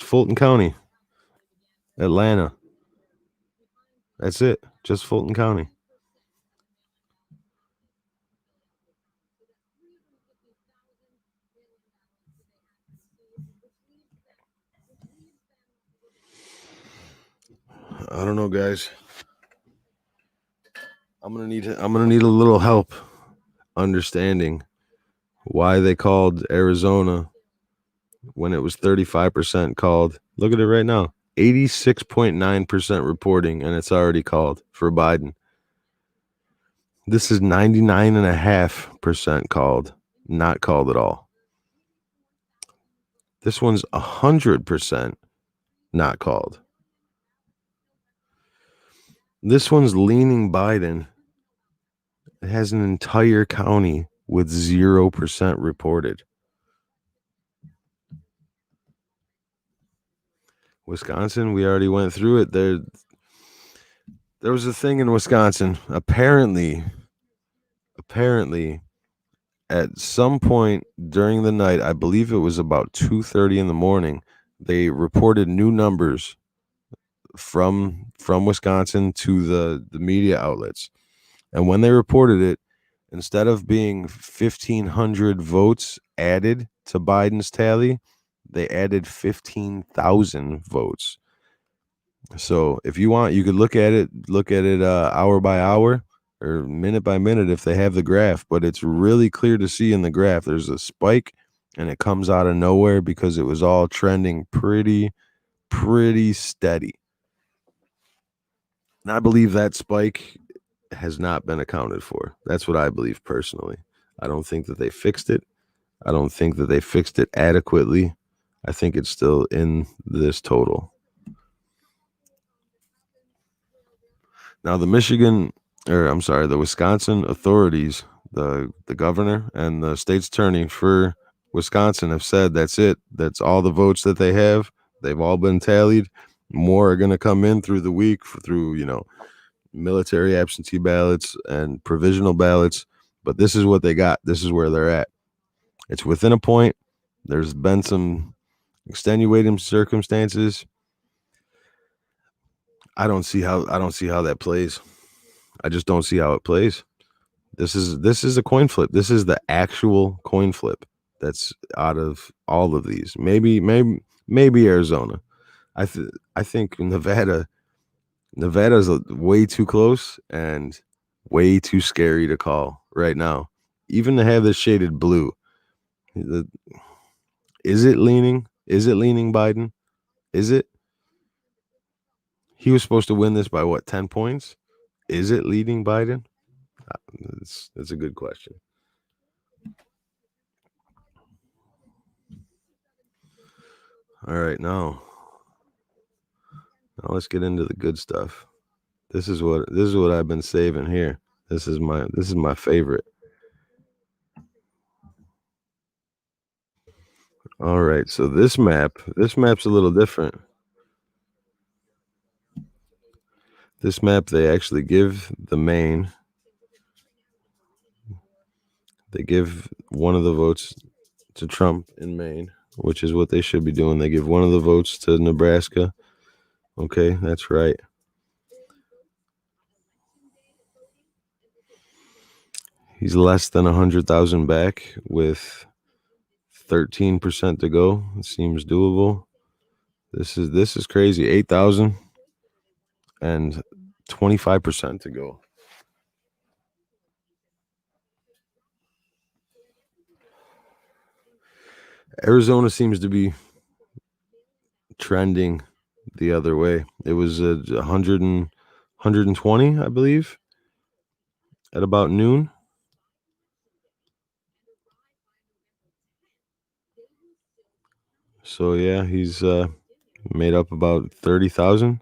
Fulton County, Atlanta. That's it. Just Fulton County. I don't know, guys. I'm gonna need a little help understanding why they called Arizona when it was 35% called. Look at it right now. 86.9% reporting, and it's already called for Biden. This is 99.5% called, not called at all. This one's 100% not called. This one's leaning Biden. It has an entire county with 0% reported. Wisconsin, we already went through it. There was a thing in Wisconsin. Apparently, at some point during the night, I believe it was about 2:30 in the morning, they reported new numbers from Wisconsin to the media outlets. And when they reported it, instead of being 1,500 votes added to Biden's tally, they added 15,000 votes. So if you want, you could look at it hour by hour or minute by minute if they have the graph, but it's really clear to see in the graph. There's a spike and it comes out of nowhere because it was all trending pretty steady. And I believe that spike has not been accounted for. That's what I believe personally. I don't think that they fixed it. I don't think that they fixed it adequately. I think it's still in this total. Now, the Wisconsin authorities, the governor and the state's attorney for Wisconsin have said that's it. That's all the votes that they have. They've all been tallied. More are going to come in through the week through, military absentee ballots and provisional ballots. But this is what they got. This is where they're at. It's within a point. There's been some extenuating circumstances. I don't see how that plays. I just don't see how it plays. This is a coin flip. This is the actual coin flip that's out of all of these. Maybe Arizona. I think Nevada's way too close and way too scary to call right now. Even to have this shaded blue. Is it leaning? Is it leaning Biden? Is it? He was supposed to win this by what, 10 points? Is it leading Biden? That's a good question. All right, now let's get into the good stuff. This is what I've been saving here. This is my favorite. All right, so this map's a little different. This map, they actually give the Maine. They give one of the votes to Trump in Maine, which is what they should be doing. They give one of the votes to Nebraska. Okay, that's right. He's less than 100,000 back with 13% to go. It seems doable. This is crazy. 8,000 and 25% to go. Arizona seems to be trending the other way. It was 120, I believe, at about noon. So yeah, he's made up about 30,000.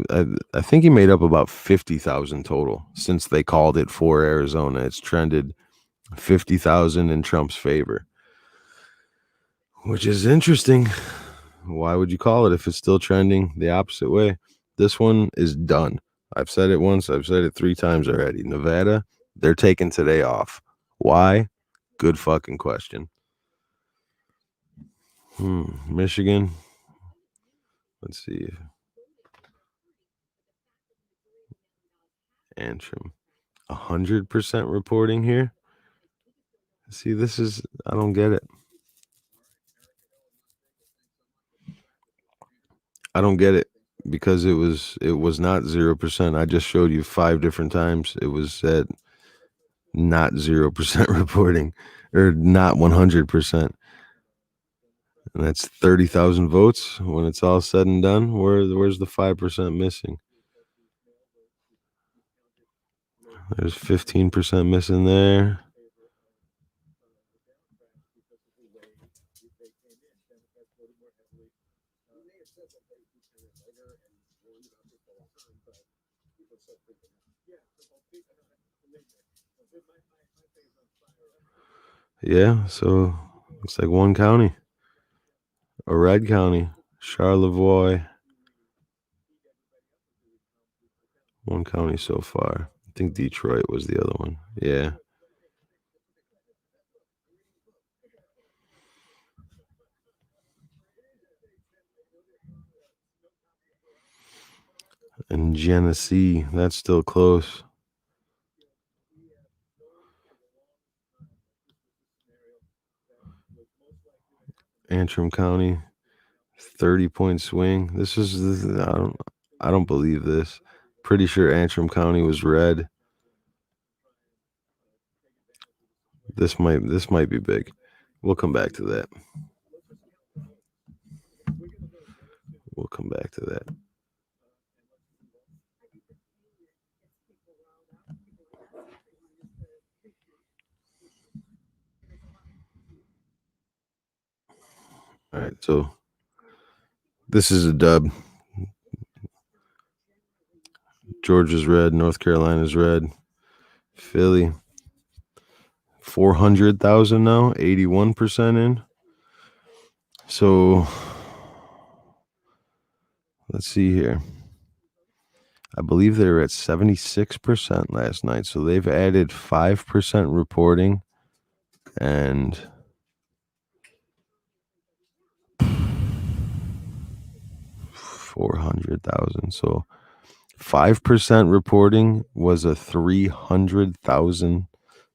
I think he made up about 50,000 total since they called it for Arizona. It's trended 50,000 in Trump's favor, which is interesting. Why would you call it if it's still trending the opposite way? This one is done. I've said it once. I've said it 3 times already. Nevada, they're taking today off. Why? Good fucking question. Michigan. Let's see. Antrim. 100% reporting here. See, I don't get it. I don't get it because it was not 0%. I just showed you 5 different times. It was at not 0% reporting or not 100%. And that's 30,000 votes when it's all said and done. Where's the 5% missing? There's 15% missing there. Yeah, so it's like one county, a red county, Charlevoix. One county so far. I think Detroit was the other one. Yeah. And Genesee, that's still close. Antrim County, 30-point swing. I don't believe this. Pretty sure Antrim County was red. This might be big. We'll come back to that. We'll come back to that. All right, so this is a dub. Georgia's red, North Carolina's red, Philly, 400,000 now, 81% in. So let's see here. I believe they were at 76% last night. So they've added 5% reporting and 400,000. So 5% reporting was a 300,000,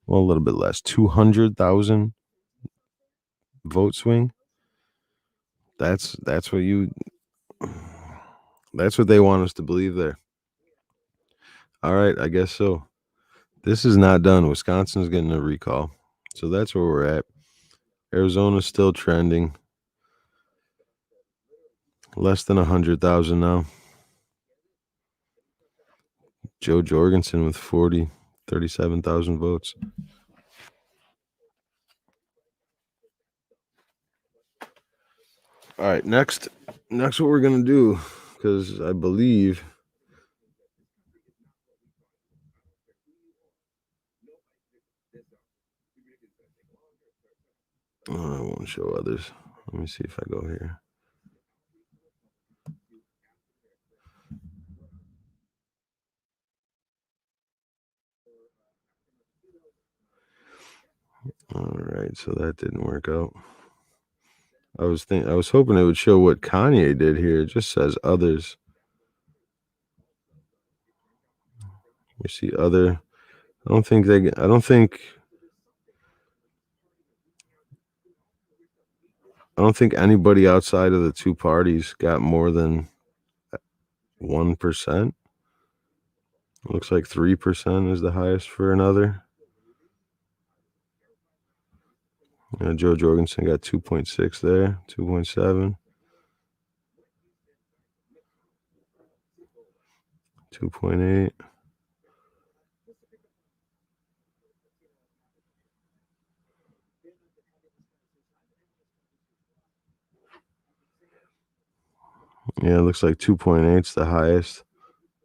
well, a little bit less, 200,000 vote swing. That's what they want us to believe there. All right, I guess so. This is not done. Wisconsin's getting a recall. So that's where we're at. Arizona's still trending. Less than 100,000 now. Joe Jorgensen with 37,000 votes. All right, next what we're going to do, because I believe I won't show others. Let me see if I go here. All right, so that didn't work out. I was hoping it would show what Kanye did here. It just says others. You see other. I don't think anybody outside of the two parties got more than 1%. Looks like 3% is the highest for another. Joe Jorgensen got 2.6 there, 2.7, 2.8. Yeah, it looks like 2.8 is the highest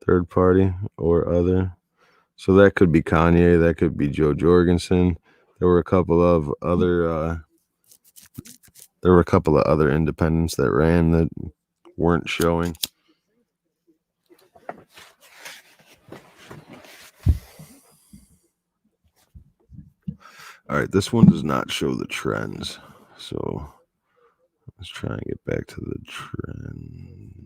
third party or other. So that could be Kanye, that could be Joe Jorgensen. There were a couple of other independents that ran that weren't showing. All right, this one does not show the trends. So let's try and get back to the trends.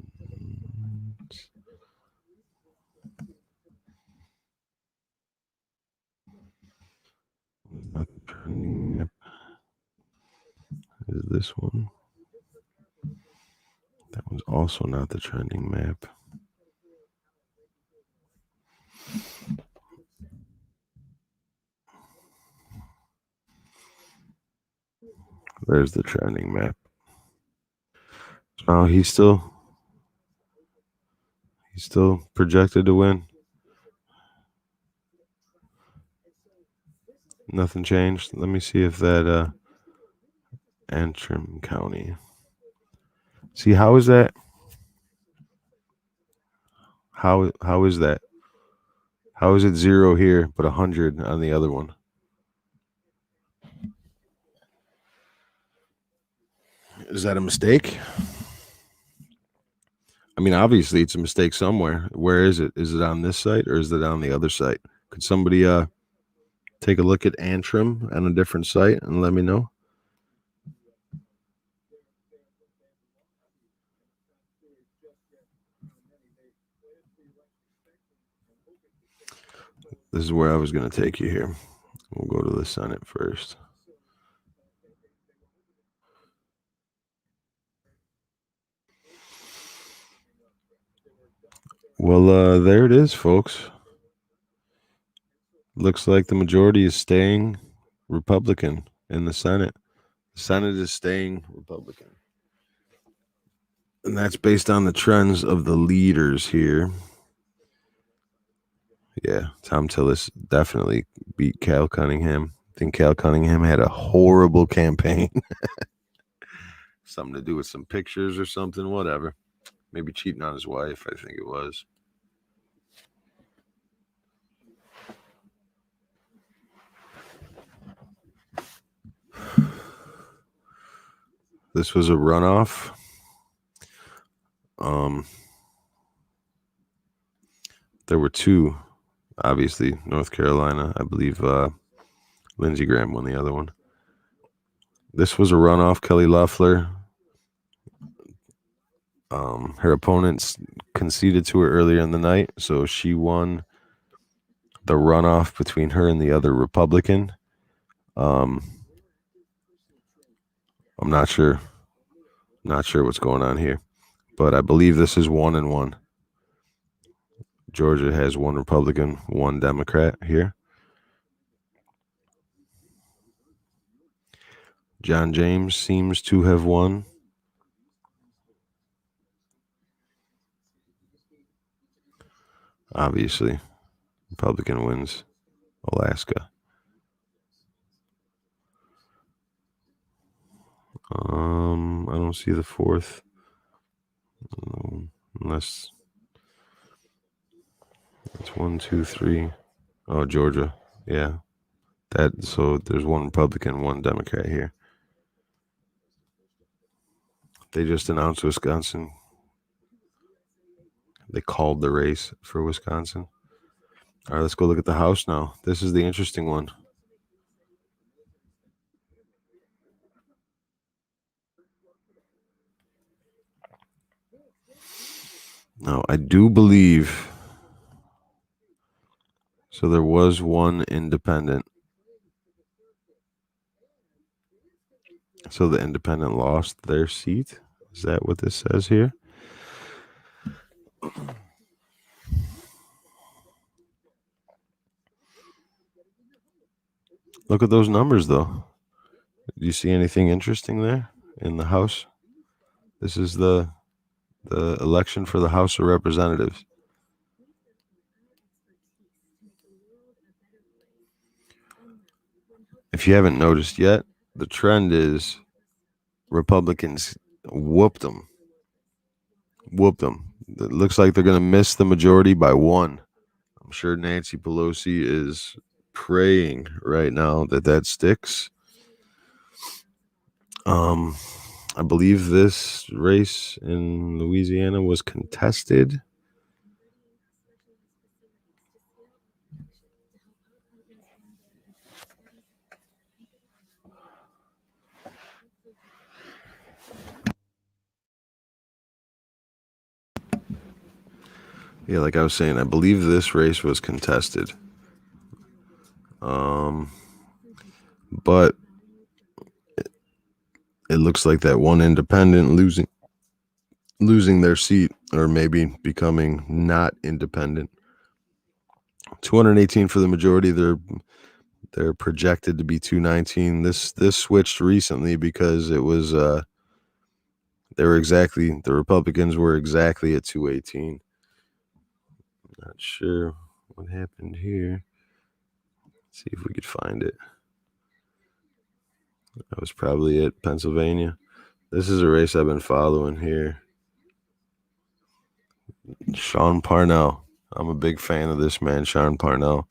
Not the trending map. Is this one? That one's also not the trending map. There's the trending map. Oh, he's still projected to win. Nothing changed. Let me see if that Antrim County. See, how is that? How is that? How is it 0 here but 100 on the other one? Is that a mistake? I mean, obviously it's a mistake somewhere. Where is it? Is it on this site or is it on the other site? Could somebody take a look at Antrim on a different site and let me know? This is where I was going to take you here. We'll go to the Senate first. Well, there it is, folks. Looks like the majority is staying Republican in the Senate. The Senate is staying Republican. And that's based on the trends of the leaders here. Yeah, Tom Tillis definitely beat Cal Cunningham. I think Cal Cunningham had a horrible campaign. Something to do with some pictures or something, whatever. Maybe cheating on his wife, I think it was. This was a runoff. There were two, obviously, North Carolina. I believe Lindsey Graham won the other one. This was a runoff. Kelly Loeffler, her opponents conceded to her earlier in the night, so she won the runoff between her and the other Republican. I'm not sure what's going on here, but I believe this is 1-1. Georgia has one Republican, one Democrat here. John James seems to have won. Obviously, Republican wins Alaska. I don't see the fourth, unless it's 1, 2, 3. Oh, Georgia, yeah. So there's one Republican, one Democrat here. They just announced Wisconsin. They called the race for Wisconsin. All right, let's go look at the House now. This is the interesting one. Now, I do believe, so there was one independent. So the independent lost their seat. Is that what this says here? Look at those numbers, though. Do you see anything interesting there in the House? This is the election for the House of Representatives. If you haven't noticed yet, the trend is Republicans whooped them. It looks like they're going to miss the majority by 1. I'm sure Nancy Pelosi is praying right now that sticks. I believe this race in Louisiana was contested. Yeah, like I was saying, I believe this race was contested. But it looks like that one independent losing their seat, or maybe becoming not independent. 218 for the majority. They're projected to be 219. This switched recently because it was the Republicans were exactly at 218. Not sure what happened here. Let's see if we could find it. That was probably it. Pennsylvania. This is a race I've been following here. Sean Parnell. I'm a big fan of this man, Sean Parnell.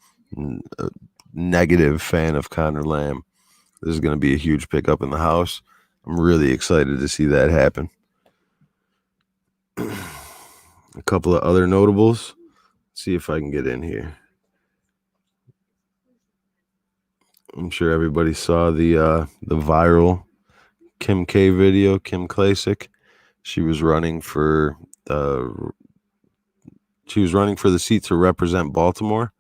A negative fan of Connor Lamb. This is going to be a huge pickup in the House. I'm really excited to see that happen. A couple of other notables. Let's see if I can get in here. I'm sure everybody saw the viral Kim K video, Kim Klacik. She was running for the seat to represent Baltimore.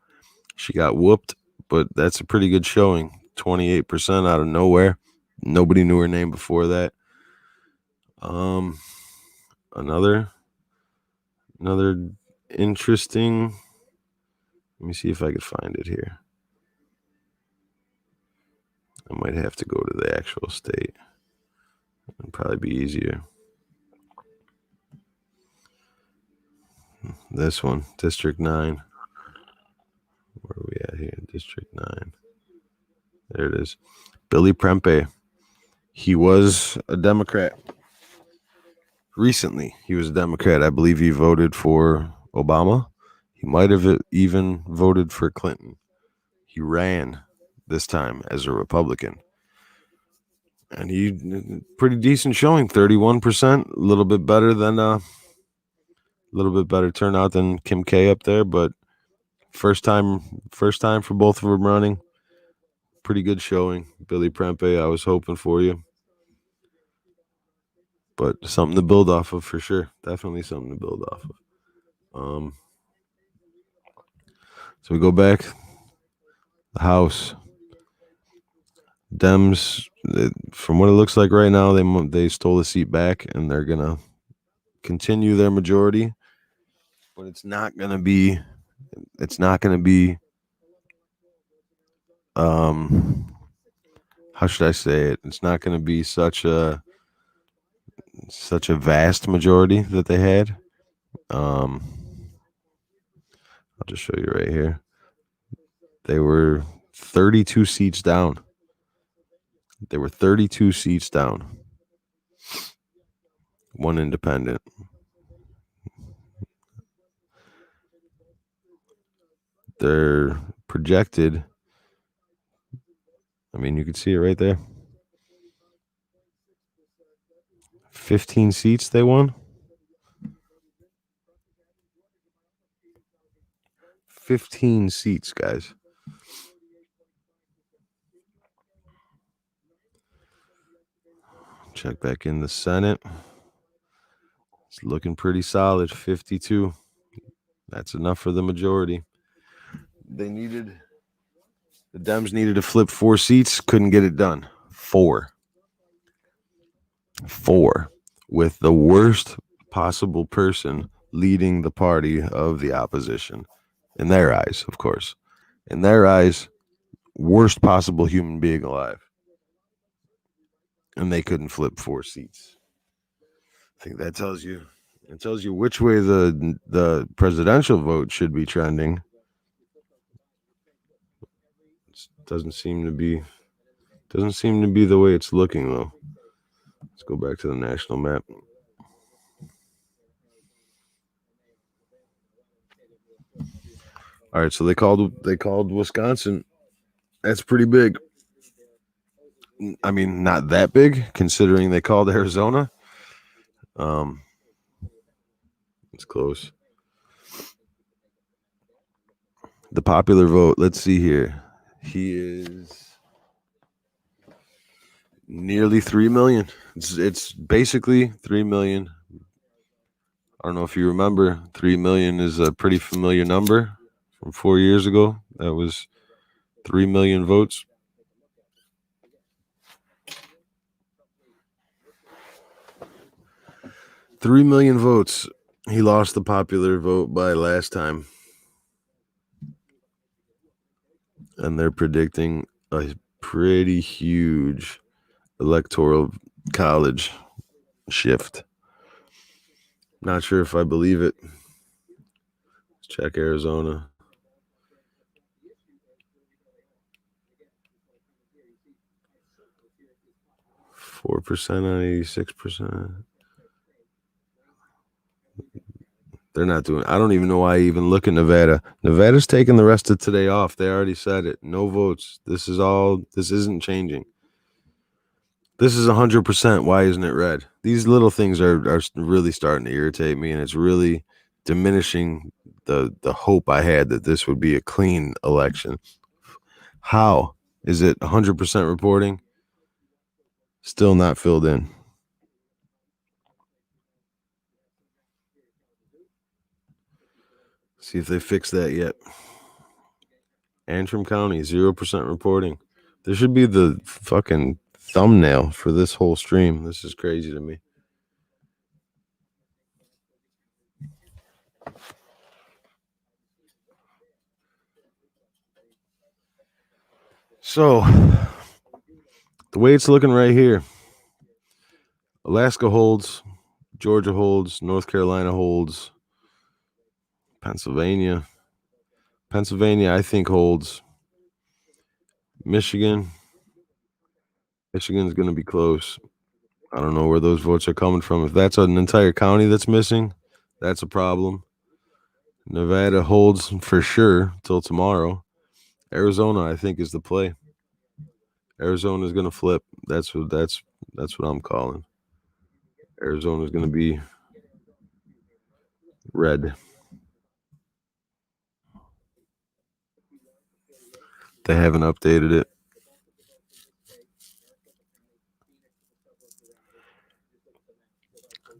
She got whooped, but that's a pretty good showing. 28% out of nowhere. Nobody knew her name before that. Another interesting. Let me see if I could find it here. I might have to go to the actual state. It'd probably be easier. This one, District 9. Where are we at here? District 9. There it is. Billy Prempeh. He was a Democrat. Recently, he was a Democrat. I believe he voted for Obama. He might have even voted for Clinton. He ran this time as a Republican. And he pretty decent showing, 31%, a little bit better turnout than Kim K up there, but First time for both of them running. Pretty good showing. Billy Prempe, I was hoping for you. But something to build off of for sure. Definitely something to build off of. So we go back. The House. Dems, from what it looks like right now, they stole the seat back, and they're gonna continue their majority. But it's not gonna be. How should I say it? It's not gonna be such a vast majority that they had. I'll just show you right here. They were 32 seats down. One independent. They're projected. I mean, you can see it right there. 15 seats they won. 15 seats, guys. Check back in the Senate. It's looking pretty solid. 52. That's enough for the majority. The Dems needed to flip 4 seats. Couldn't get it done. 4. With the worst possible person leading the party of the opposition. In their eyes, of course. In their eyes, worst possible human being alive. And they couldn't flip 4 seats. I think that tells you which way the presidential vote should be trending. It doesn't seem to be the way it's looking, though. Let's go back to the national map. All right, so they called Wisconsin. That's pretty big. I mean, not that big considering they called Arizona. It's close. The popular vote, let's see here. He is nearly 3 million. It's basically 3 million. I don't know if you remember, 3 million is a pretty familiar number from 4 years ago. That was 3 million votes. $3 million votes. He lost the popular vote by last time. And they're predicting a pretty huge electoral college shift. Not sure if I believe it. Let's check Arizona. 4% on 86%. They're not doing. I don't even know why I even look at Nevada. Nevada's taking the rest of today off. They already said it. No votes. This isn't changing. This is 100%. Why isn't it red? These little things are really starting to irritate me, and it's really diminishing the hope I had that this would be a clean election. How is it 100% reporting? Still not filled in. See if they fix that yet. Antrim County, 0% reporting. This should be the fucking thumbnail for this whole stream. This is crazy to me. So, the way it's looking right here, Alaska holds, Georgia holds, North Carolina holds, Pennsylvania, I think, holds. Michigan's going to be close. I don't know where those votes are coming from. If that's an entire county that's missing, that's a problem. Nevada holds for sure till tomorrow. Arizona, I think, is the play. Arizona is going to flip. That's what I'm calling. Arizona is going to be red. They haven't updated it.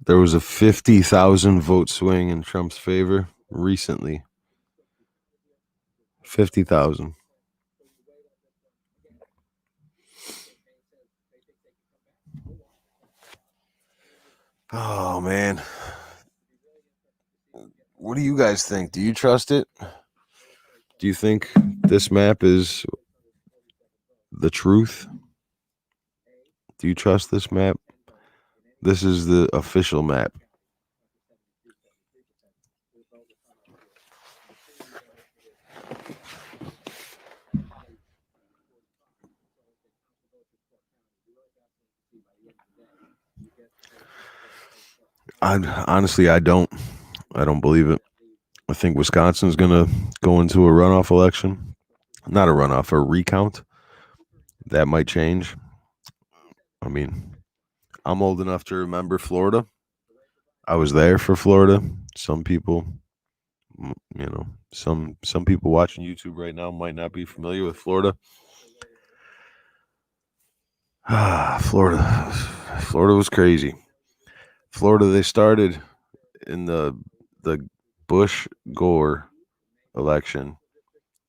There was a 50,000 vote swing in Trump's favor recently. 50,000. Oh, man. What do you guys think? Do you trust it? Do you think this map is the truth? Do you trust this map? This is the official map. Honestly, I don't believe it. I think Wisconsin's going to go into a runoff election. Not a runoff, a recount. That might change. I mean, I'm old enough to remember Florida. I was there for Florida. Some people, some people watching YouTube right now might not be familiar with Florida. Florida was crazy. Florida, they started in the Bush Gore election.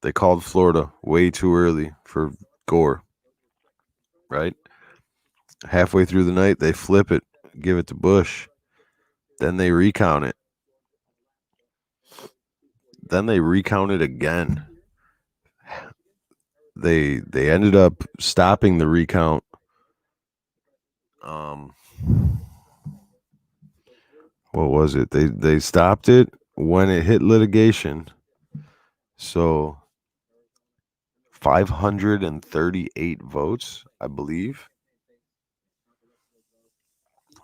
They called Florida way too early for Gore. Right? Halfway through the night, they flip it, give it to Bush. Then they recount it. Then they recount it again. They ended up stopping the recount. What was it? They stopped it when it hit litigation. So 538 votes, I believe,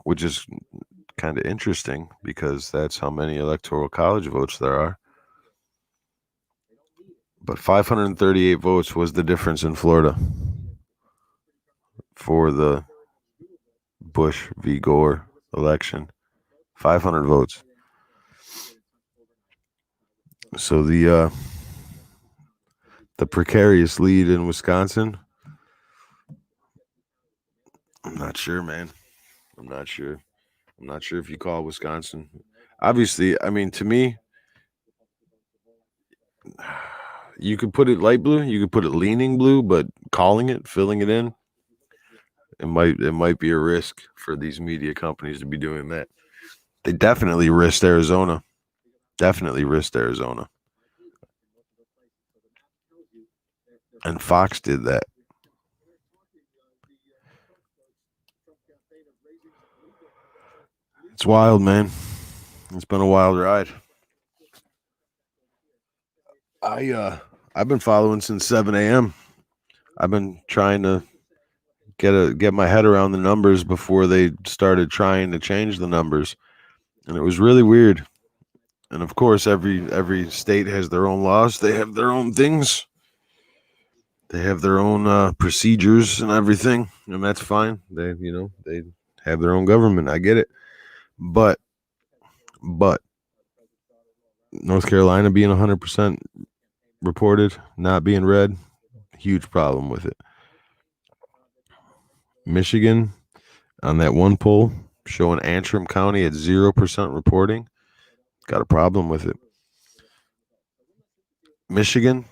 which is kind of interesting because that's how many electoral college votes there are. But 538 votes was the difference in Florida for the Bush v. Gore election. 500 votes. So the precarious lead in Wisconsin, I'm not sure, man. I'm not sure if you call Wisconsin. Obviously, I mean, to me, you could put it light blue, you could put it leaning blue, but filling it in, it might be a risk for these media companies to be doing that. They definitely risked Arizona. And Fox did that. It's wild, man. It's been a wild ride. I've been following since 7 a.m. I've been trying to get my head around the numbers before they started trying to change the numbers, and it was really weird. And of course, every state has their own laws. They have their own things. They have their own procedures and everything, and that's fine. They have their own government. I get it, but North Carolina being 100% reported, not being read, huge problem with it. Michigan, on that one poll, showing Antrim County at 0% reporting, got a problem with it. Michigan,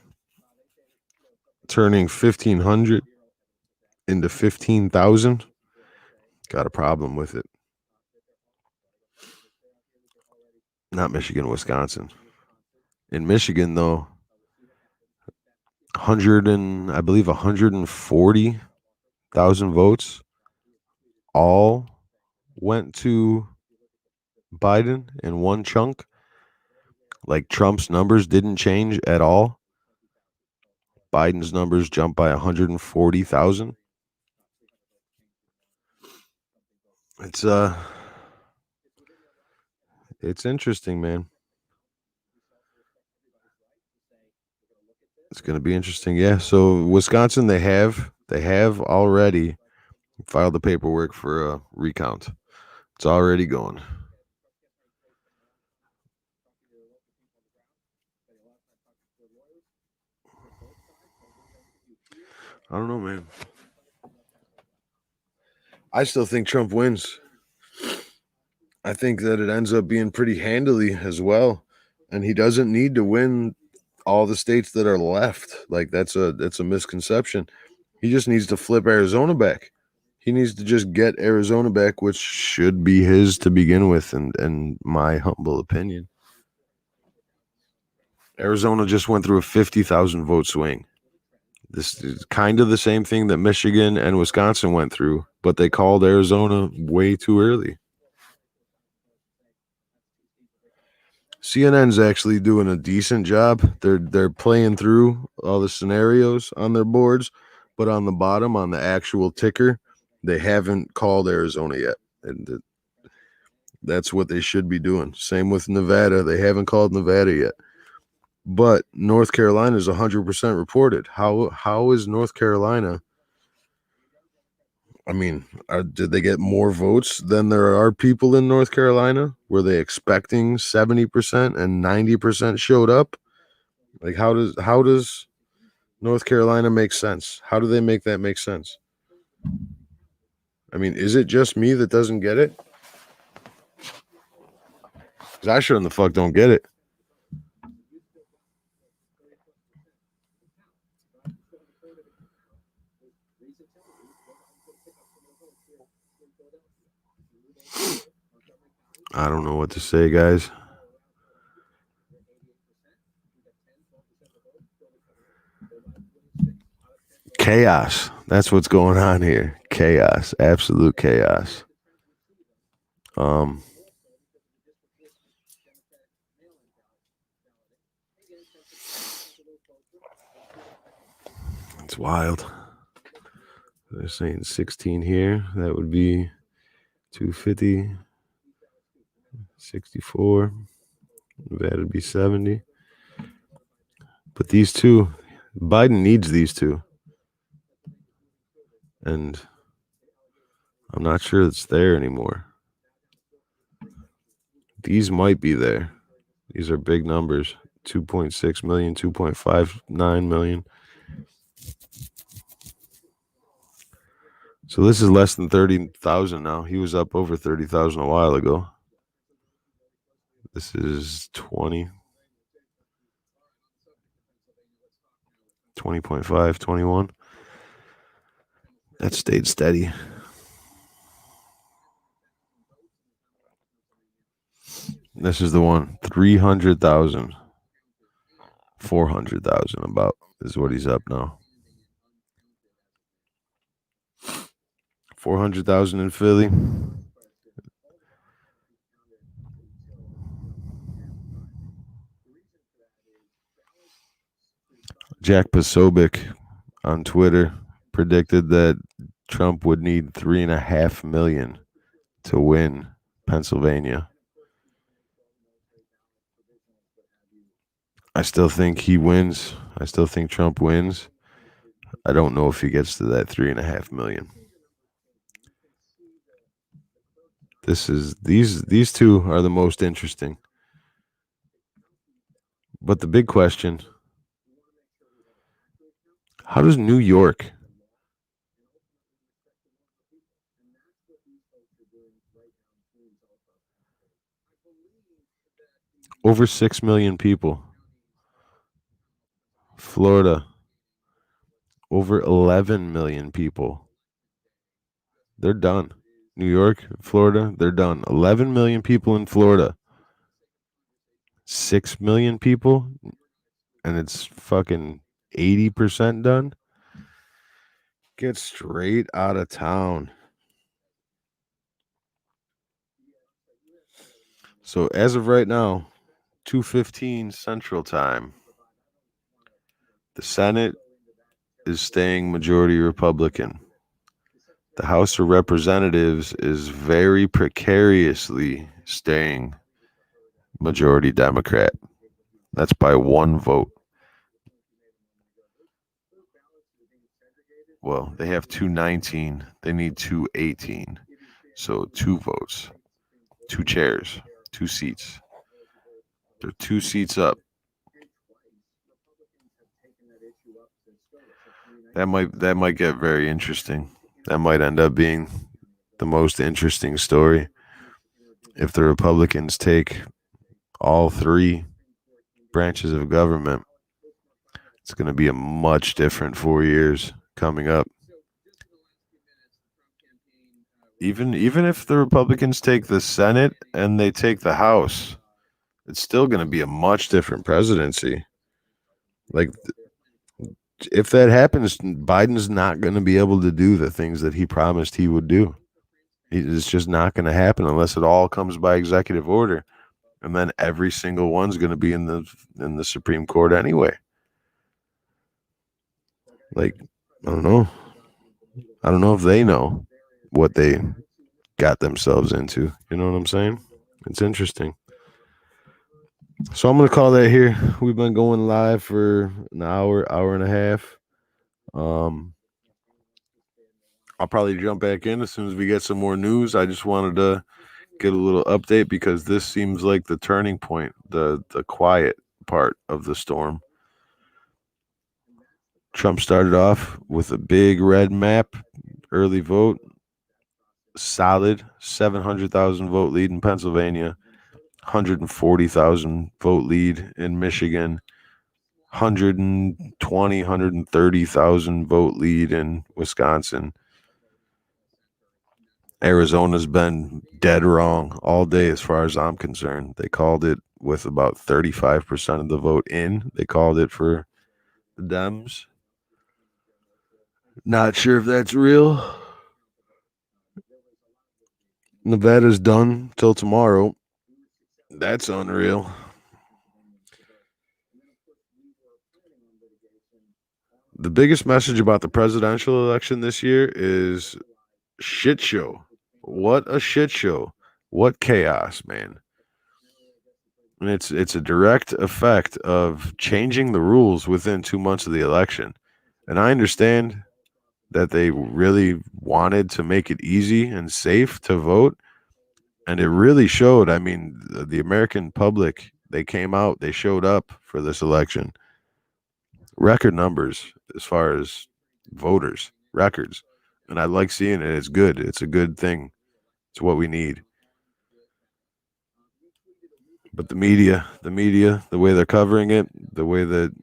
turning 1,500 into 15,000, got a problem with it. Not Michigan, Wisconsin. In Michigan, though, 140,000 votes all went to Biden in one chunk. Like Trump's numbers didn't change at all. Biden's numbers jumped by 140,000. It's interesting, man. It's going to be interesting. Yeah. So Wisconsin, they have already filed the paperwork for a recount. It's already going. I don't know, man. I still think Trump wins. I think that it ends up being pretty handily as well. And he doesn't need to win all the states that are left. Like that's a misconception. He just needs to flip Arizona back. He needs to just get Arizona back, which should be his to begin with, in my humble opinion. Arizona just went through a 50,000 vote swing. This is kind of the same thing that Michigan and Wisconsin went through, but they called Arizona way too early. CNN's actually doing a decent job. They're playing through all the scenarios on their boards, but on the bottom, on the actual ticker, they haven't called Arizona yet. And that's what they should be doing. Same with Nevada. They haven't called Nevada yet. But North Carolina is 100% reported. How is North Carolina? I mean, did they get more votes than there are people in North Carolina? Were they expecting 70% and 90% showed up? Like, how does North Carolina make sense? How do they make that make sense? I mean, is it just me that doesn't get it? Because I sure in the fuck don't get it. I don't know what to say, guys. Chaos. That's what's going on here. Chaos. Absolute chaos. It's wild. They're saying 16 here. That would be 250, 64. That'd be 70. But these two, Biden needs these two. And I'm not sure it's there anymore. These might be there. These are big numbers. 2.6 million, 2.59 million. So this is less than 30,000 now. He was up over 30,000 a while ago. This is 20.5, 21. That stayed steady. This is the one. 300,000. 400,000 about is what he's up now. 400,000 in Philly. Jack Posobiec on Twitter predicted that Trump would need 3.5 million to win Pennsylvania. I still think he wins. I still think Trump wins. I don't know if he gets to that 3.5 million. These two are the most interesting. But the big question, how does New York over 6 million people? Florida, over 11 million people. They're done. New York, Florida, they're done. 11 million people in Florida. 6 million people, and it's fucking 80% done. Get straight out of town. So as of right now, 2:15 Central Time, the Senate is staying majority Republican. The House of Representatives is very precariously staying majority Democrat. That's by one vote. Well, they have 219. They need 218. So 2 votes, 2 chairs, 2 seats. They're 2 seats up. That might get very interesting. That might end up being the most interesting story if the Republicans take all three branches of government. It's going to be a much different 4 years coming up. Even if the Republicans take the Senate and they take the House, it's still going to be a much different presidency. Like, if that happens, Biden's not going to be able to do the things that he promised he would do. It's just not going to happen unless it all comes by executive order, and then every single one's going to be in the Supreme Court anyway. Like, I don't know. I don't know if they know what they got themselves into. You know what I'm saying? It's interesting. So I'm going to call that here. We've been going live for an hour and a half. I'll probably jump back in as soon as we get some more news. I just wanted to get a little update because this seems like the turning point, the quiet part of the storm. Trump started off with a big red map, early vote, solid 700,000 vote lead in Pennsylvania, 140,000 vote lead in Michigan, 130,000 vote lead in Wisconsin. Arizona's been dead wrong all day as far as I'm concerned. They called it with about 35% of the vote in. They called it for the Dems. Not sure if that's real. Nevada's done till tomorrow. That's unreal. The biggest message about the presidential election this year is shit show. What a shit show. What chaos, man. And it's a direct effect of changing the rules within 2 months of the election. And I understand that they really wanted to make it easy and safe to vote. And it really showed. I mean, the American public, they came out, they showed up for this election. Record numbers as far as voters, records. And I like seeing it. It's good. It's a good thing. It's what we need. But the media, the way they're covering it, the way the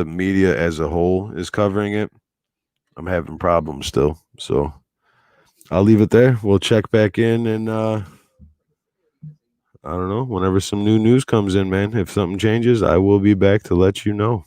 media as a whole is covering it, I'm having problems still. So I'll leave it there. We'll check back in and I don't know, whenever some new news comes in, man. If something changes, I will be back to let you know.